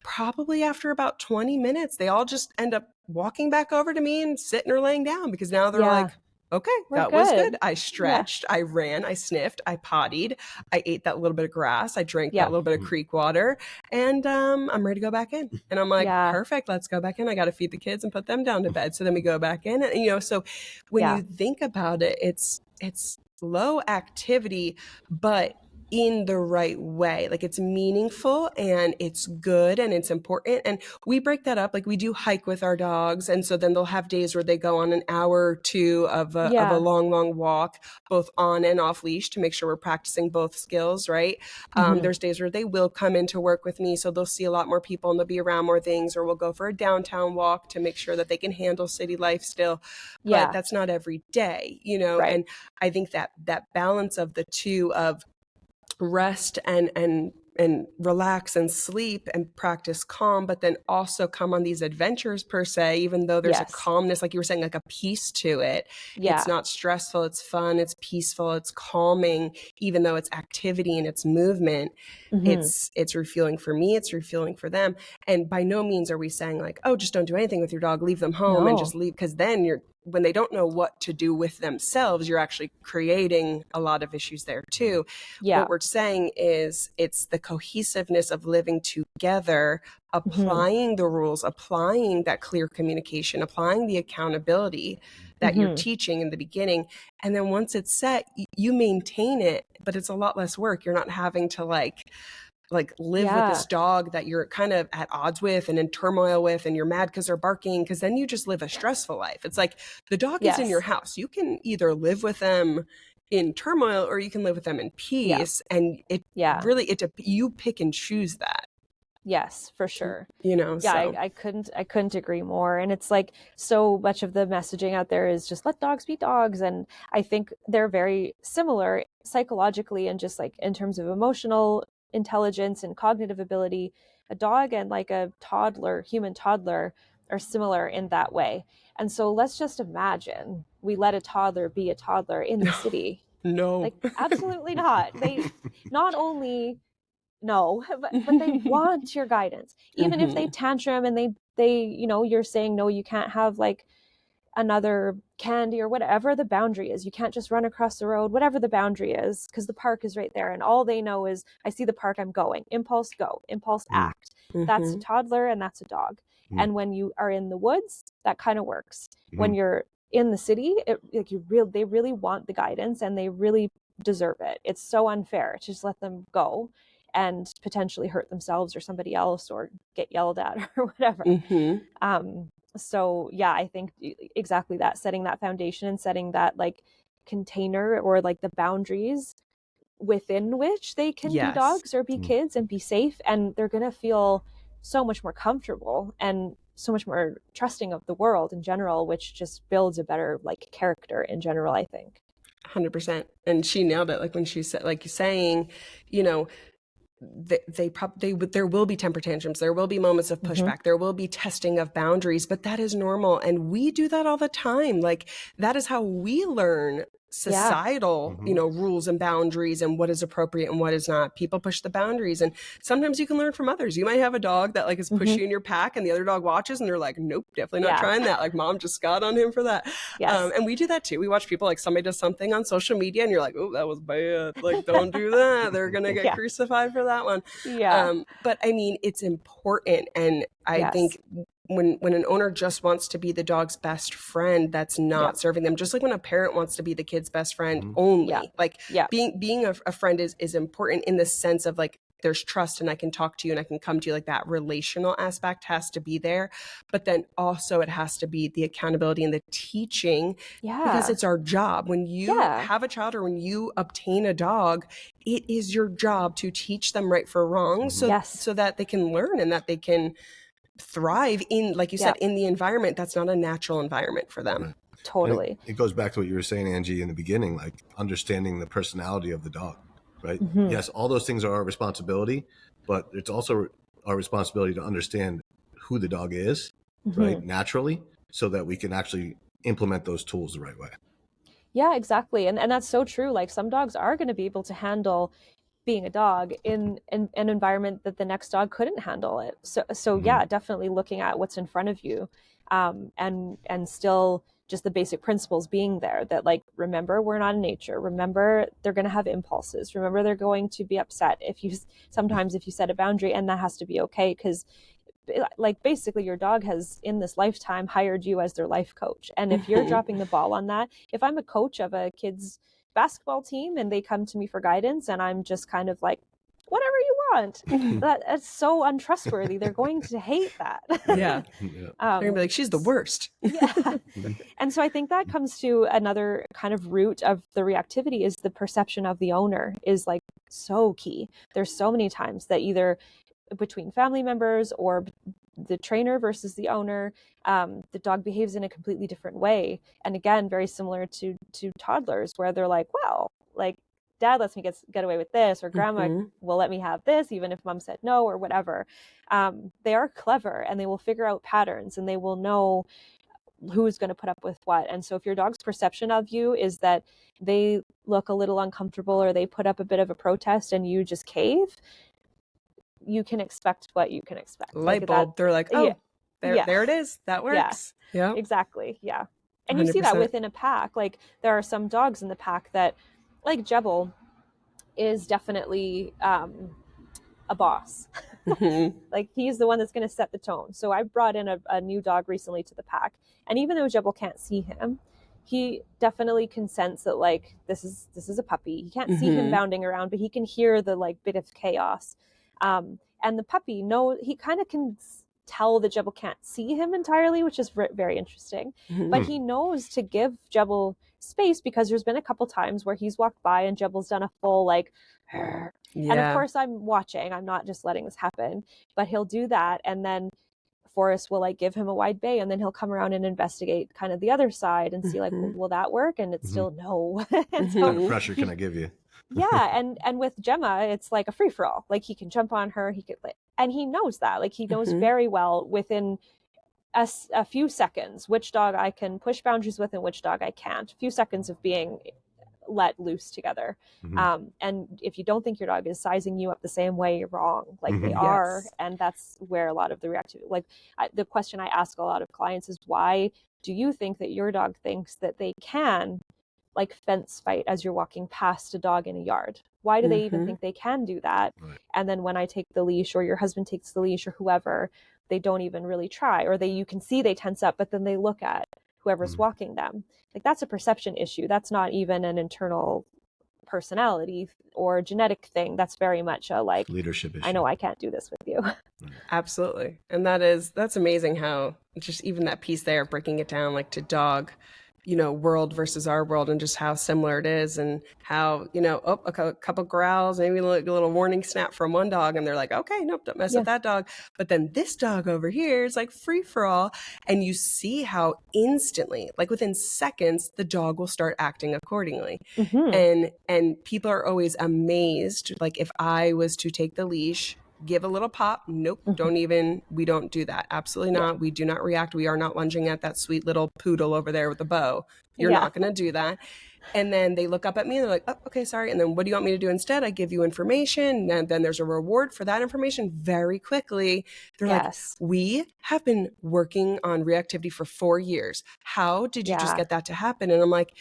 probably after about 20 minutes, they all just end up walking back over to me and sitting or laying down because now they're like, okay, that was good. I stretched, I ran, I sniffed, I pottied, I ate that little bit of grass, I drank that little bit of creek water, and I'm ready to go back in. And I'm like, perfect, let's go back in. I got to feed the kids and put them down to bed. So then we go back in. And, so when you think about it, it's low activity, but in the right way. Like it's meaningful and it's good and it's important. And we break that up. Like we do hike with our dogs. And so then they'll have days where they go on an hour or two of a long walk, both on and off leash to make sure we're practicing both skills, right? There's days where they will come into work with me. So they'll see a lot more people and they'll be around more things, or we'll go for a downtown walk to make sure that they can handle city life still. But that's not every day, and I think that balance of the two of rest and relax and sleep and practice calm, but then also come on these adventures per se, even though there's a calmness, like you were saying, like a peace to it. It's not stressful, it's fun, it's peaceful, it's calming, even though it's activity and it's movement. It's refueling for me, it's refueling for them. And by no means are we saying like, oh, just don't do anything with your dog, leave them home and just leave, because then when they don't know what to do with themselves, you're actually creating a lot of issues there too. What we're saying is it's the cohesiveness of living together, applying the rules, applying that clear communication, applying the accountability that you're teaching in the beginning. And then once it's set, you maintain it, but it's a lot less work. You're not having to like live with this dog that you're kind of at odds with and in turmoil with, and you're mad because they're barking, because then you just live a stressful life. It's like the dog is in your house. You can either live with them in turmoil or you can live with them in peace. And it really, you pick and choose that. Yes, for sure. So. I couldn't agree more. And it's like so much of the messaging out there is just let dogs be dogs. And I think they're very similar psychologically and just like in terms of emotional intelligence and cognitive ability. A dog and like a human toddler are similar in that way. And so let's just imagine we let a toddler be a toddler in the city. No. Like absolutely not. They not only no, but they want your guidance. Even if they tantrum and they you're saying no, you can't have like another candy or whatever the boundary is. You can't just run across the road, whatever the boundary is, because the park is right there. And all they know is, I see the park, I'm going. Impulse, go. Impulse, act. That's a toddler and that's a dog. And when you are in the woods, that kind of works. When you're in the city, they really want the guidance and they really deserve it. It's so unfair to just let them go and potentially hurt themselves or somebody else or get yelled at or whatever. So yeah, I think exactly that, setting that foundation and setting that like container or like the boundaries within which they can be dogs or be kids and be safe, and they're going to feel so much more comfortable and so much more trusting of the world in general, which just builds a better like character in general, I think. 100%. And she nailed it. Like when she said, like you're saying, you know, there will be temper tantrums, there will be moments of pushback, there will be testing of boundaries, but that is normal, and we do that all the time. Like that is how we learn societal you know, rules and boundaries and what is appropriate and what is not. People push the boundaries, and sometimes you can learn from others. You might have a dog that like is pushing in your pack and the other dog watches and they're like, nope, definitely not trying that, like mom just got on him for that. And we do that too. We watch people, like somebody does something on social media and you're like, oh, that was bad, like don't do that, they're gonna get crucified for that one. But I mean, it's important, and I think when an owner just wants to be the dog's best friend, that's not serving them. Just like when a parent wants to be the kid's best friend only, like being a friend is important in the sense of like, there's trust and I can talk to you and I can come to you, like that relational aspect has to be there. But then also it has to be the accountability and the teaching, because it's our job. When you have a child or when you obtain a dog, it is your job to teach them right for wrong, so that they can learn and that they can thrive in, like you said, in the environment that's not a natural environment for them. Totally. It goes back to what you were saying, Angie, in the beginning, like understanding the personality of the dog, right? Yes, all those things are our responsibility, but it's also our responsibility to understand who the dog is, right, naturally, so that we can actually implement those tools the right way. Yeah, exactly. And that's so true. Like some dogs are going to be able to handle being a dog in an environment that the next dog couldn't handle it. So yeah, definitely looking at what's in front of you, and still just the basic principles being there, that like, remember, we're not in nature. Remember, they're going to have impulses. Remember, they're going to be upset if you set a boundary, and that has to be okay, because like basically your dog has in this lifetime hired you as their life coach. And if you're dropping the ball on that, if I'm a coach of a kid's basketball team and they come to me for guidance and I'm just kind of like, whatever you want, that's so untrustworthy. They're going to hate that. They're gonna be like, she's the worst. And so I think that comes to another kind of root of the reactivity, is the perception of the owner is like so key. There's so many times that either between family members or the trainer versus the owner, the dog behaves in a completely different way. And again, very similar to toddlers, where they're like, well, like dad lets me get away with this, or grandma will let me have this, even if mom said no, or whatever. They are clever and they will figure out patterns and they will know who's going to put up with what. And so if your dog's perception of you is that they look a little uncomfortable or they put up a bit of a protest and you just cave, you can expect what you can expect. Light bulb. They're like, oh, there it is. That works. Yeah, exactly. Yeah. And 100%. You see that within a pack. Like there are some dogs in the pack that, like Jebel, is definitely a boss. Like he's the one that's going to set the tone. So I brought in a new dog recently to the pack. And even though Jebel can't see him, he definitely can sense that like this is a puppy. He can't see him bounding around, but he can hear the like bit of chaos. And the puppy he kind of can tell that Jebel can't see him entirely, which is very interesting. But he knows to give Jebel space, because there's been a couple times where he's walked by and Jebel's done a full like, and of course I'm watching. I'm not just letting this happen, but he'll do that, and then Forrest will like give him a wide bay, and then he'll come around and investigate kind of the other side and see like, will that work? And it's still no. And so, what kind of pressure can I give you? And with Gemma, it's like a free for all. Like he can jump on her, and he knows that. Like he knows very well within a few seconds which dog I can push boundaries with and which dog I can't. A few seconds of being let loose together. And if you don't think your dog is sizing you up the same way, you're wrong. Like they are. Yes. And that's where a lot of the reactivity, like the question I ask a lot of clients is, why do you think that your dog thinks that they can like fence fight as you're walking past a dog in a yard? Why do they even think they can do that? Right. And then when I take the leash, or your husband takes the leash, or whoever, they don't even really try, or you can see they tense up, but then they look at whoever's walking them. Like that's a perception issue. That's not even an internal personality or genetic thing. That's very much a like leadership issue. I know I can't do this with you. Absolutely. And that's amazing how just even that piece there, breaking it down like to dog, world versus our world, and just how similar it is, and how, a couple growls, maybe a little warning snap from one dog, and they're like, okay, nope, don't mess with that dog. But then this dog over here is like free for all. And you see how instantly, like within seconds, the dog will start acting accordingly. And people are always amazed. Like if I was to take the leash, give a little pop. Nope. We don't do that. Absolutely not. Yeah. We do not react. We are not lunging at that sweet little poodle over there with the bow. You're not going to do that. And then they look up at me and they're like, oh, okay, sorry. And then what do you want me to do instead? I give you information. And then there's a reward for that information very quickly. They're like, we have been working on reactivity for 4 years. How did you just get that to happen? And I'm like,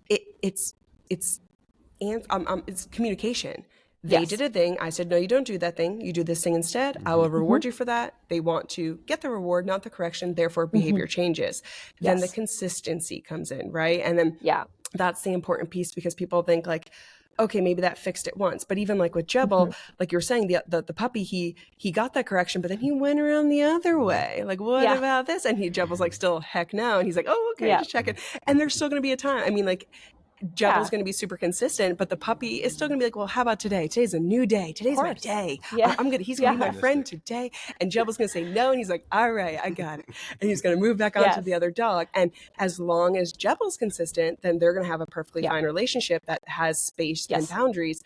it's communication. They did a thing. I said, no, you don't do that thing. You do this thing instead. I will reward you for that. They want to get the reward, not the correction. Therefore, behavior changes. Then the consistency comes in, right? And then that's the important piece, because people think like, okay, maybe that fixed it once. But even like with Jebel, like you were saying, the puppy, he got that correction, but then he went around the other way. Like, what about this? And Jebel's like, still heck no. And he's like, oh, okay, just check it. And there's still going to be a time. I mean, like, Jebel's going to be super consistent, but the puppy is still going to be like, well, how about today? Today's a new day. Today's my day. He's going to be my friend today. And Jebel's going to say no. And he's like, all right, I got it. And he's going to move back on to the other dog. And as long as Jebel's consistent, then they're going to have a perfectly fine relationship that has space and boundaries.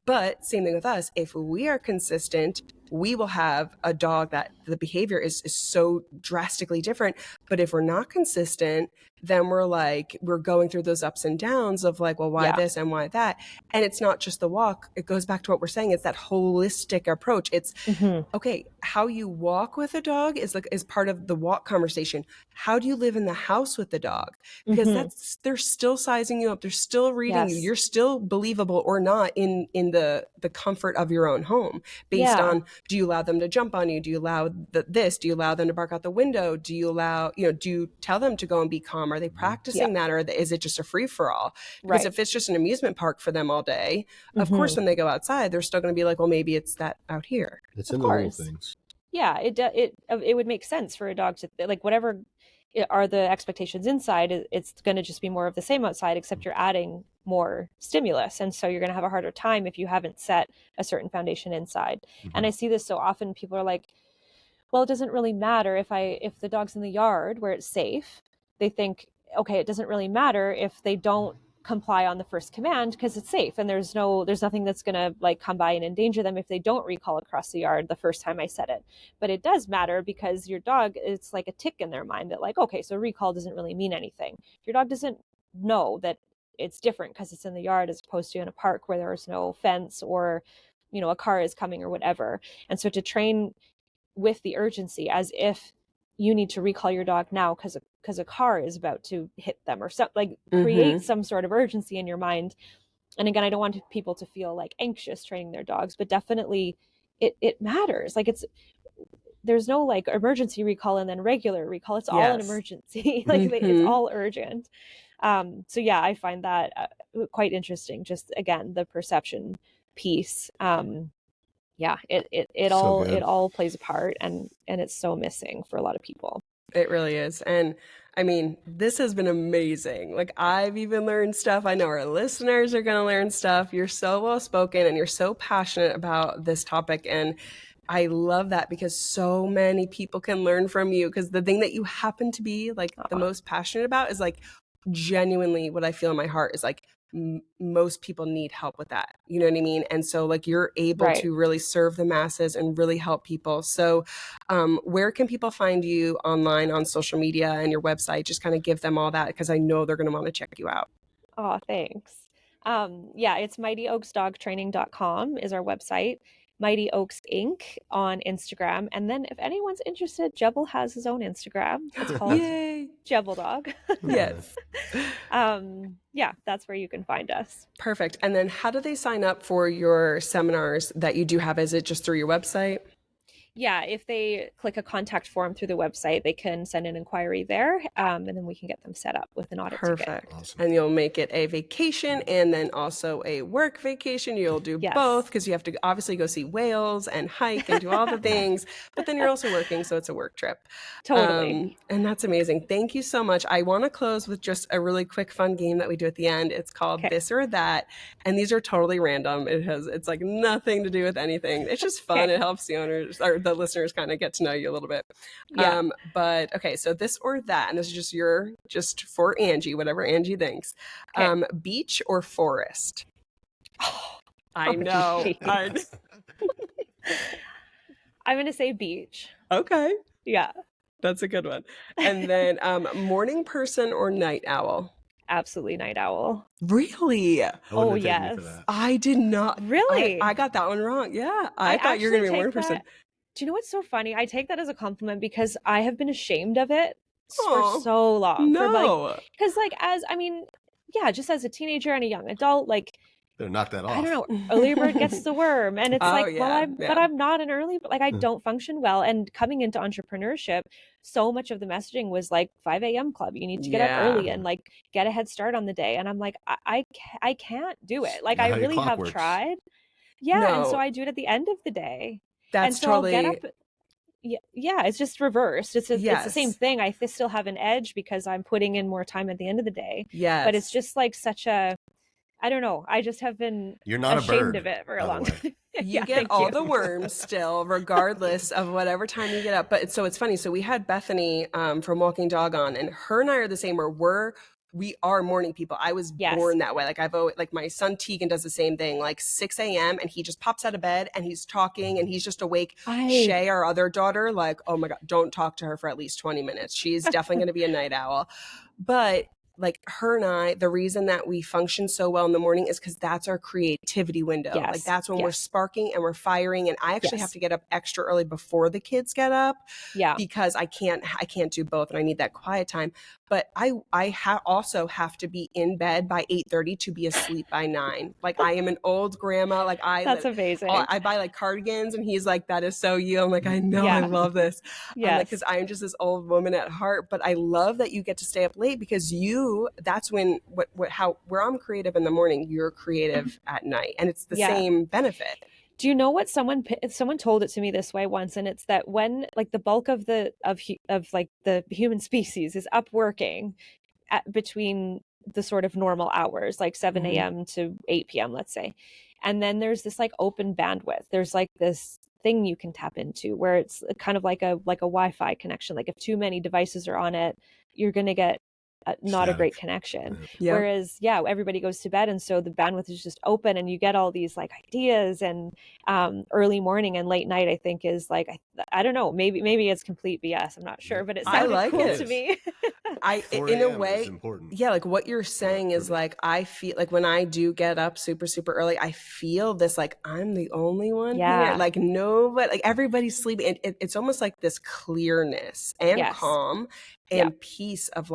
But same thing with us. If we are consistent, we will have a dog that the behavior is so drastically different. But if we're not consistent, then we're going through those ups and downs of like, well, why this and why that? And it's not just the walk. It goes back to what we're saying. It's that holistic approach. It's okay. How you walk with a dog is part of the walk conversation. How do you live in the house with the dog? Because they're still sizing you up. They're still reading you. You're still believable or not in the comfort of your own home based on, do you allow them to jump on you? Do you allow this? Do you allow them to bark out the window? Do you allow, do you tell them to go and be calm? Are they practicing that? Or is it just a free for all? Because if it's just an amusement park for them all day, of course, when they go outside, they're still going to be like, well, maybe it's that out here. It's in the little things. Yeah, it would make sense for a dog to like whatever are the expectations inside. It's going to just be more of the same outside, except you're adding more stimulus, and so you're going to have a harder time if you haven't set a certain foundation inside. And I see this so often. People are like, well, it doesn't really matter if the dog's in the yard where it's safe. They think, okay, it doesn't really matter if they don't comply on the first command because it's safe, and there's nothing that's going to like come by and endanger them if they don't recall across the yard the first time I said it. But it does matter, because your dog, it's like a tick in their mind that like, okay, so recall doesn't really mean anything. Your dog doesn't know that it's different because it's in the yard as opposed to in a park where there's no fence or a car is coming or whatever. And so to train with the urgency as if you need to recall your dog now because a car is about to hit them, or something, like create some sort of urgency in your mind. And again, I don't want people to feel like anxious training their dogs, but definitely it matters. Like there's no like emergency recall and then regular recall. It's all an emergency. Like it's all urgent. So yeah, I find that quite interesting. Just again, the perception piece. It all plays a part, and it's so missing for a lot of people. It really is. And I mean, this has been amazing. Like I've even learned stuff. I know our listeners are going to learn stuff. You're so well spoken and you're so passionate about this topic. And I love that, because so many people can learn from you, because the thing that you happen to be like the most passionate about is like genuinely what I feel in my heart is like most people need help with that. You know what I mean? And so like you're able to really serve the masses and really help people. So where can people find you online, on social media and your website? Just kind of give them all that, because I know they're going to want to check you out. Oh, thanks. Yeah, it's mightyoaksdogtraining.com is our website. Mighty Oaks Inc. on Instagram. And then if anyone's interested, Jebel has his own Instagram. It's called Yay. Jebel Dog. Yes. Yeah, that's where you can find us. Perfect. And then how do they sign up for your seminars that you do have? Is it just through your website? Yeah, if they click a contact form through the website, they can send an inquiry there, and then we can get them set up with an audit ticket. Perfect. Awesome. And you'll make it a vacation and then also a work vacation. You'll do both because you have to obviously go see whales and hike and do all the things, but then you're also working, so it's a work trip. Totally. And that's amazing. Thank you so much. I want to close with just a really quick fun game that we do at the end. It's called This or That, and these are totally random. It's like nothing to do with anything. It's just fun. It helps the owners or the listeners kind of get to know you a little bit. But okay, so this or that, and this is just for Angie, whatever Angie thinks. Beach or forest? I know. I'm going to say beach. Okay. Yeah. That's a good one. And then morning person or night owl? Absolutely night owl. Really? Oh, yes. I did not. Really? I got that one wrong. Yeah. I thought you were going to be a morning person. Do you know what's so funny? I take that as a compliment because I have been ashamed of it for so long. No. Because just as a teenager and a young adult, better knock that off. I don't know. Early bird gets the worm. And it's but I'm not an early, I don't function well. And coming into entrepreneurship, so much of the messaging was 5 a.m. club. You need to get up early and get a head start on the day. And I'm like, I can't do it. I really have tried. Yeah. No. And so I do it at the end of the day. That's totally. I'll get up. Yeah, it's just reversed. It's the same thing. I still have an edge because I'm putting in more time at the end of the day. Yeah. But it's just such a, I don't know. I just have been You're not ashamed a bird, of it for a long time. You get all the worms still, regardless of whatever time you get up. But so it's funny. So we had Bethany from Walking Dog on, and her and I are the same where we are morning people. I was born that way. I've always, my son Tegan does the same thing, 6 a.m. and he just pops out of bed and he's talking and he's just awake. Shay, our other daughter, oh my God, don't talk to her for at least 20 minutes. She's definitely going to be a night owl. But her and I, the reason that we function so well in the morning is because that's our creativity window. Yes. That's when we're sparking and we're firing. And I actually have to get up extra early before the kids get up. Yeah. Because I can't do both and I need that quiet time. But I also have to be in bed by 8:30 to be asleep by 9. I am an old grandma. That's amazing. I buy cardigans and he's like, that is so you. I'm like, I know, I love this. Yeah. Because I'm just this old woman at heart. But I love that you get to stay up late because that's when where I'm creative in the morning, you're creative at night. And it's the same benefit. Do you know what someone told it to me this way once, and it's that when the bulk of the human species is up working between the sort of normal hours, 7 a.m. to 8 p.m., let's say, and then there's this open bandwidth. There's this thing you can tap into where it's kind of like a Wi-Fi connection. If too many devices are on it, you're going to get not a great connection. Yep. Whereas, everybody goes to bed. And so the bandwidth is just open and you get all these ideas and early morning and late night, I think is I don't know, maybe it's complete BS. I'm not sure, but it sounded cool to me. In a way, what you're saying is I feel when I do get up super, super early, I feel this, I'm the only one here. Nobody, everybody's sleeping. And it's almost this clearness and calm and peace of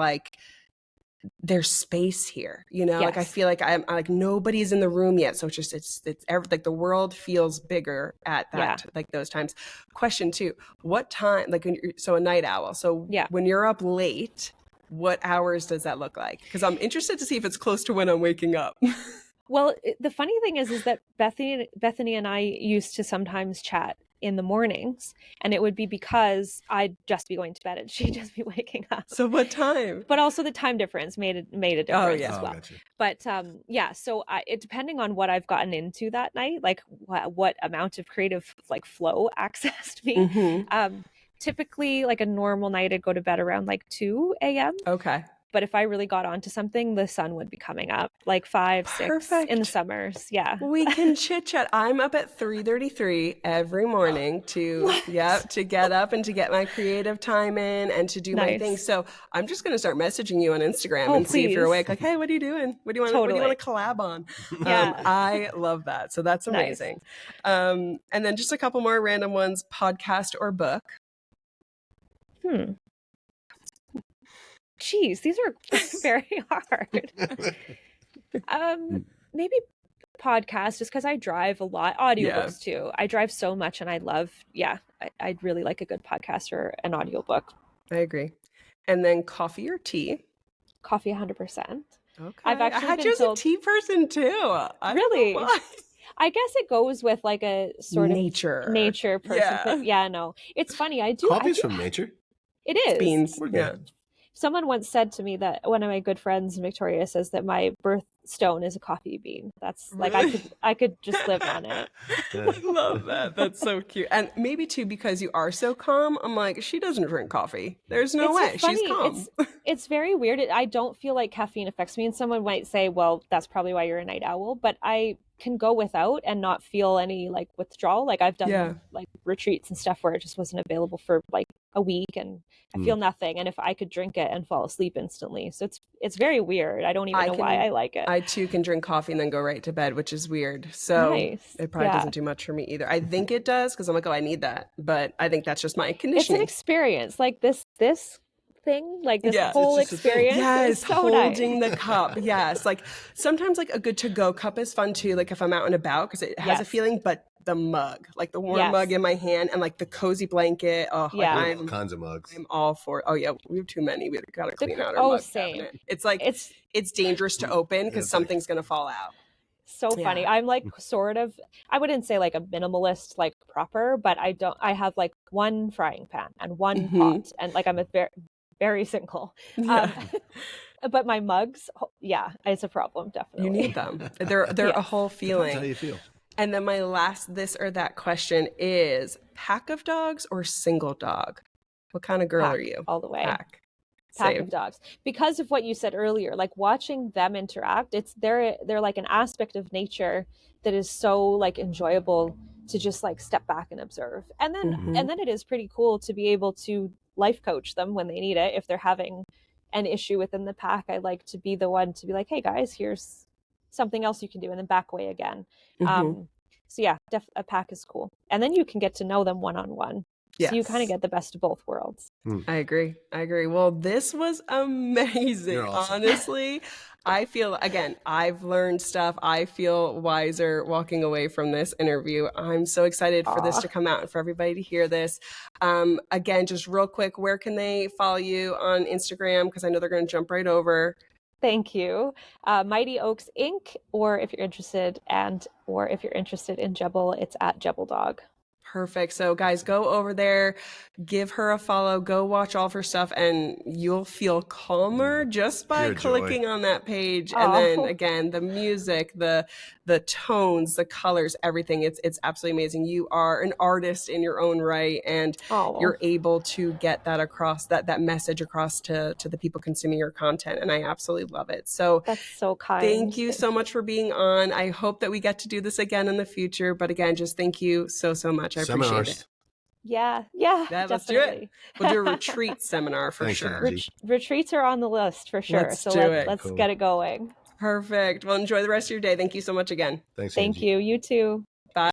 there's space here, I feel I'm nobody's in the room yet. So it's the world feels bigger at that, those times. Question 2, what time, a night owl. So when you're up late, what hours does that look like? Because I'm interested to see if it's close to when I'm waking up. Well, the funny thing is that Bethany and I used to sometimes chat in the mornings, and it would be because I'd just be going to bed and she'd just be waking up. So what time? But also the time difference made a difference as well. Gotcha. But so it depending on what I've gotten into that night, what amount of creative flow accessed me. Typically, a normal night, I'd go to bed around 2 a.m. Okay. but if I really got onto something, the sun would be coming up like 5, 6 in the summers. Yeah. We can chit chat. I'm up at 3:33 every morning to get up and to get my creative time in and to do my thing. So I'm just going to start messaging you on Instagram and see if you're awake. Like, hey, what are you doing? What do you want to collab on? I love that. So that's amazing. And then just a couple more random ones: podcast or book. Geez, these are very hard. Maybe podcast, just because I drive a lot. Audiobooks too. I drive so much, and I love. I'd really like a good podcast or an audiobook. I agree. And then coffee or tea? Coffee, 100%. Okay. I've actually I had you as a tea person too. Really? I guess it goes with like a sort of nature person. No. It's funny. Coffee's from nature. It is. It's beans. Yeah. Someone once said to me that one of my good friends, Victoria, says that my birthstone is a coffee bean. That's like, I could just live on it. I love that. That's so cute. And maybe too, because you are so calm, I'm like, she doesn't drink coffee. There's no way. She's calm. It's very weird. I don't feel like caffeine affects me. And someone might say, well, that's probably why you're a night owl. But I can go without and not feel any like withdrawal. Like I've done like retreats and stuff where it just wasn't available for like a week and I feel nothing. And if I could drink it and fall asleep instantly. So it's very weird. I don't even know why I like it. I too can drink coffee and then go right to bed, which is weird. So it probably doesn't do much for me either. I think it does because I'm like, oh, I need that. But I think that's just my conditioning. It's an experience. Like this thing, like this whole experience. Yes, so holding nice. the cup. Yes, like sometimes like a good to-go cup is fun too. Like if I'm out and about because it has a feeling, but the mug, like the warm mug in my hand and like the cozy blanket. Oh, like all kinds of mugs. I'm all for it. Oh yeah, we have too many. We gotta clean out our mug cabinet. It's like it's dangerous to open because something's gonna fall out. So funny. I'm like sort of, I wouldn't say like a minimalist, like proper, but I have like one frying pan and one pot and like I'm a very single. But my mugs, it's a problem, definitely. You need them. They're a whole feeling. That's how you feel. And then my last this or that question is pack of dogs or single dog? What kind of girl are you? All the way. Pack of dogs. Because of what you said earlier, like watching them interact, they're like an aspect of nature that is so like enjoyable to just like step back and observe. And then it is pretty cool to be able to life coach them when they need it. If they're having an issue within the pack, I like to be the one to be like, hey guys, here's something else you can do, and then back away again. So yeah, a pack is cool. And then you can get to know them one-on-one. Yes. So you kind of get the best of both worlds. I agree. Well, this was amazing. You're awesome. Honestly, I feel, again, I've learned stuff. I feel wiser walking away from this interview. I'm so excited for this to come out and for everybody to hear this. Again, just real quick, where can they follow you on Instagram? Because I know they're going to jump right over. Thank you. Mighty Oaks Inc. Or if you're interested in Jebel, it's at Jebel Dog. Perfect. So guys, go over there, give her a follow, go watch all of her stuff, and you'll feel calmer just by clicking on that page. And then again, the music, the tones, the colors, everything. It's absolutely amazing. You are an artist in your own right, and you're able to get that across, that message across to the people consuming your content. And I absolutely love it. So that's so kind. Thank you so much for being on. I hope that we get to do this again in the future. But again, just thank you so much. I appreciate it. Yeah, let's do it. We'll do a retreat seminar for sure. Retreats are on the list for sure. Let's get it going. Perfect. Well, enjoy the rest of your day. Thank you so much again. Thanks. Thank you. You too.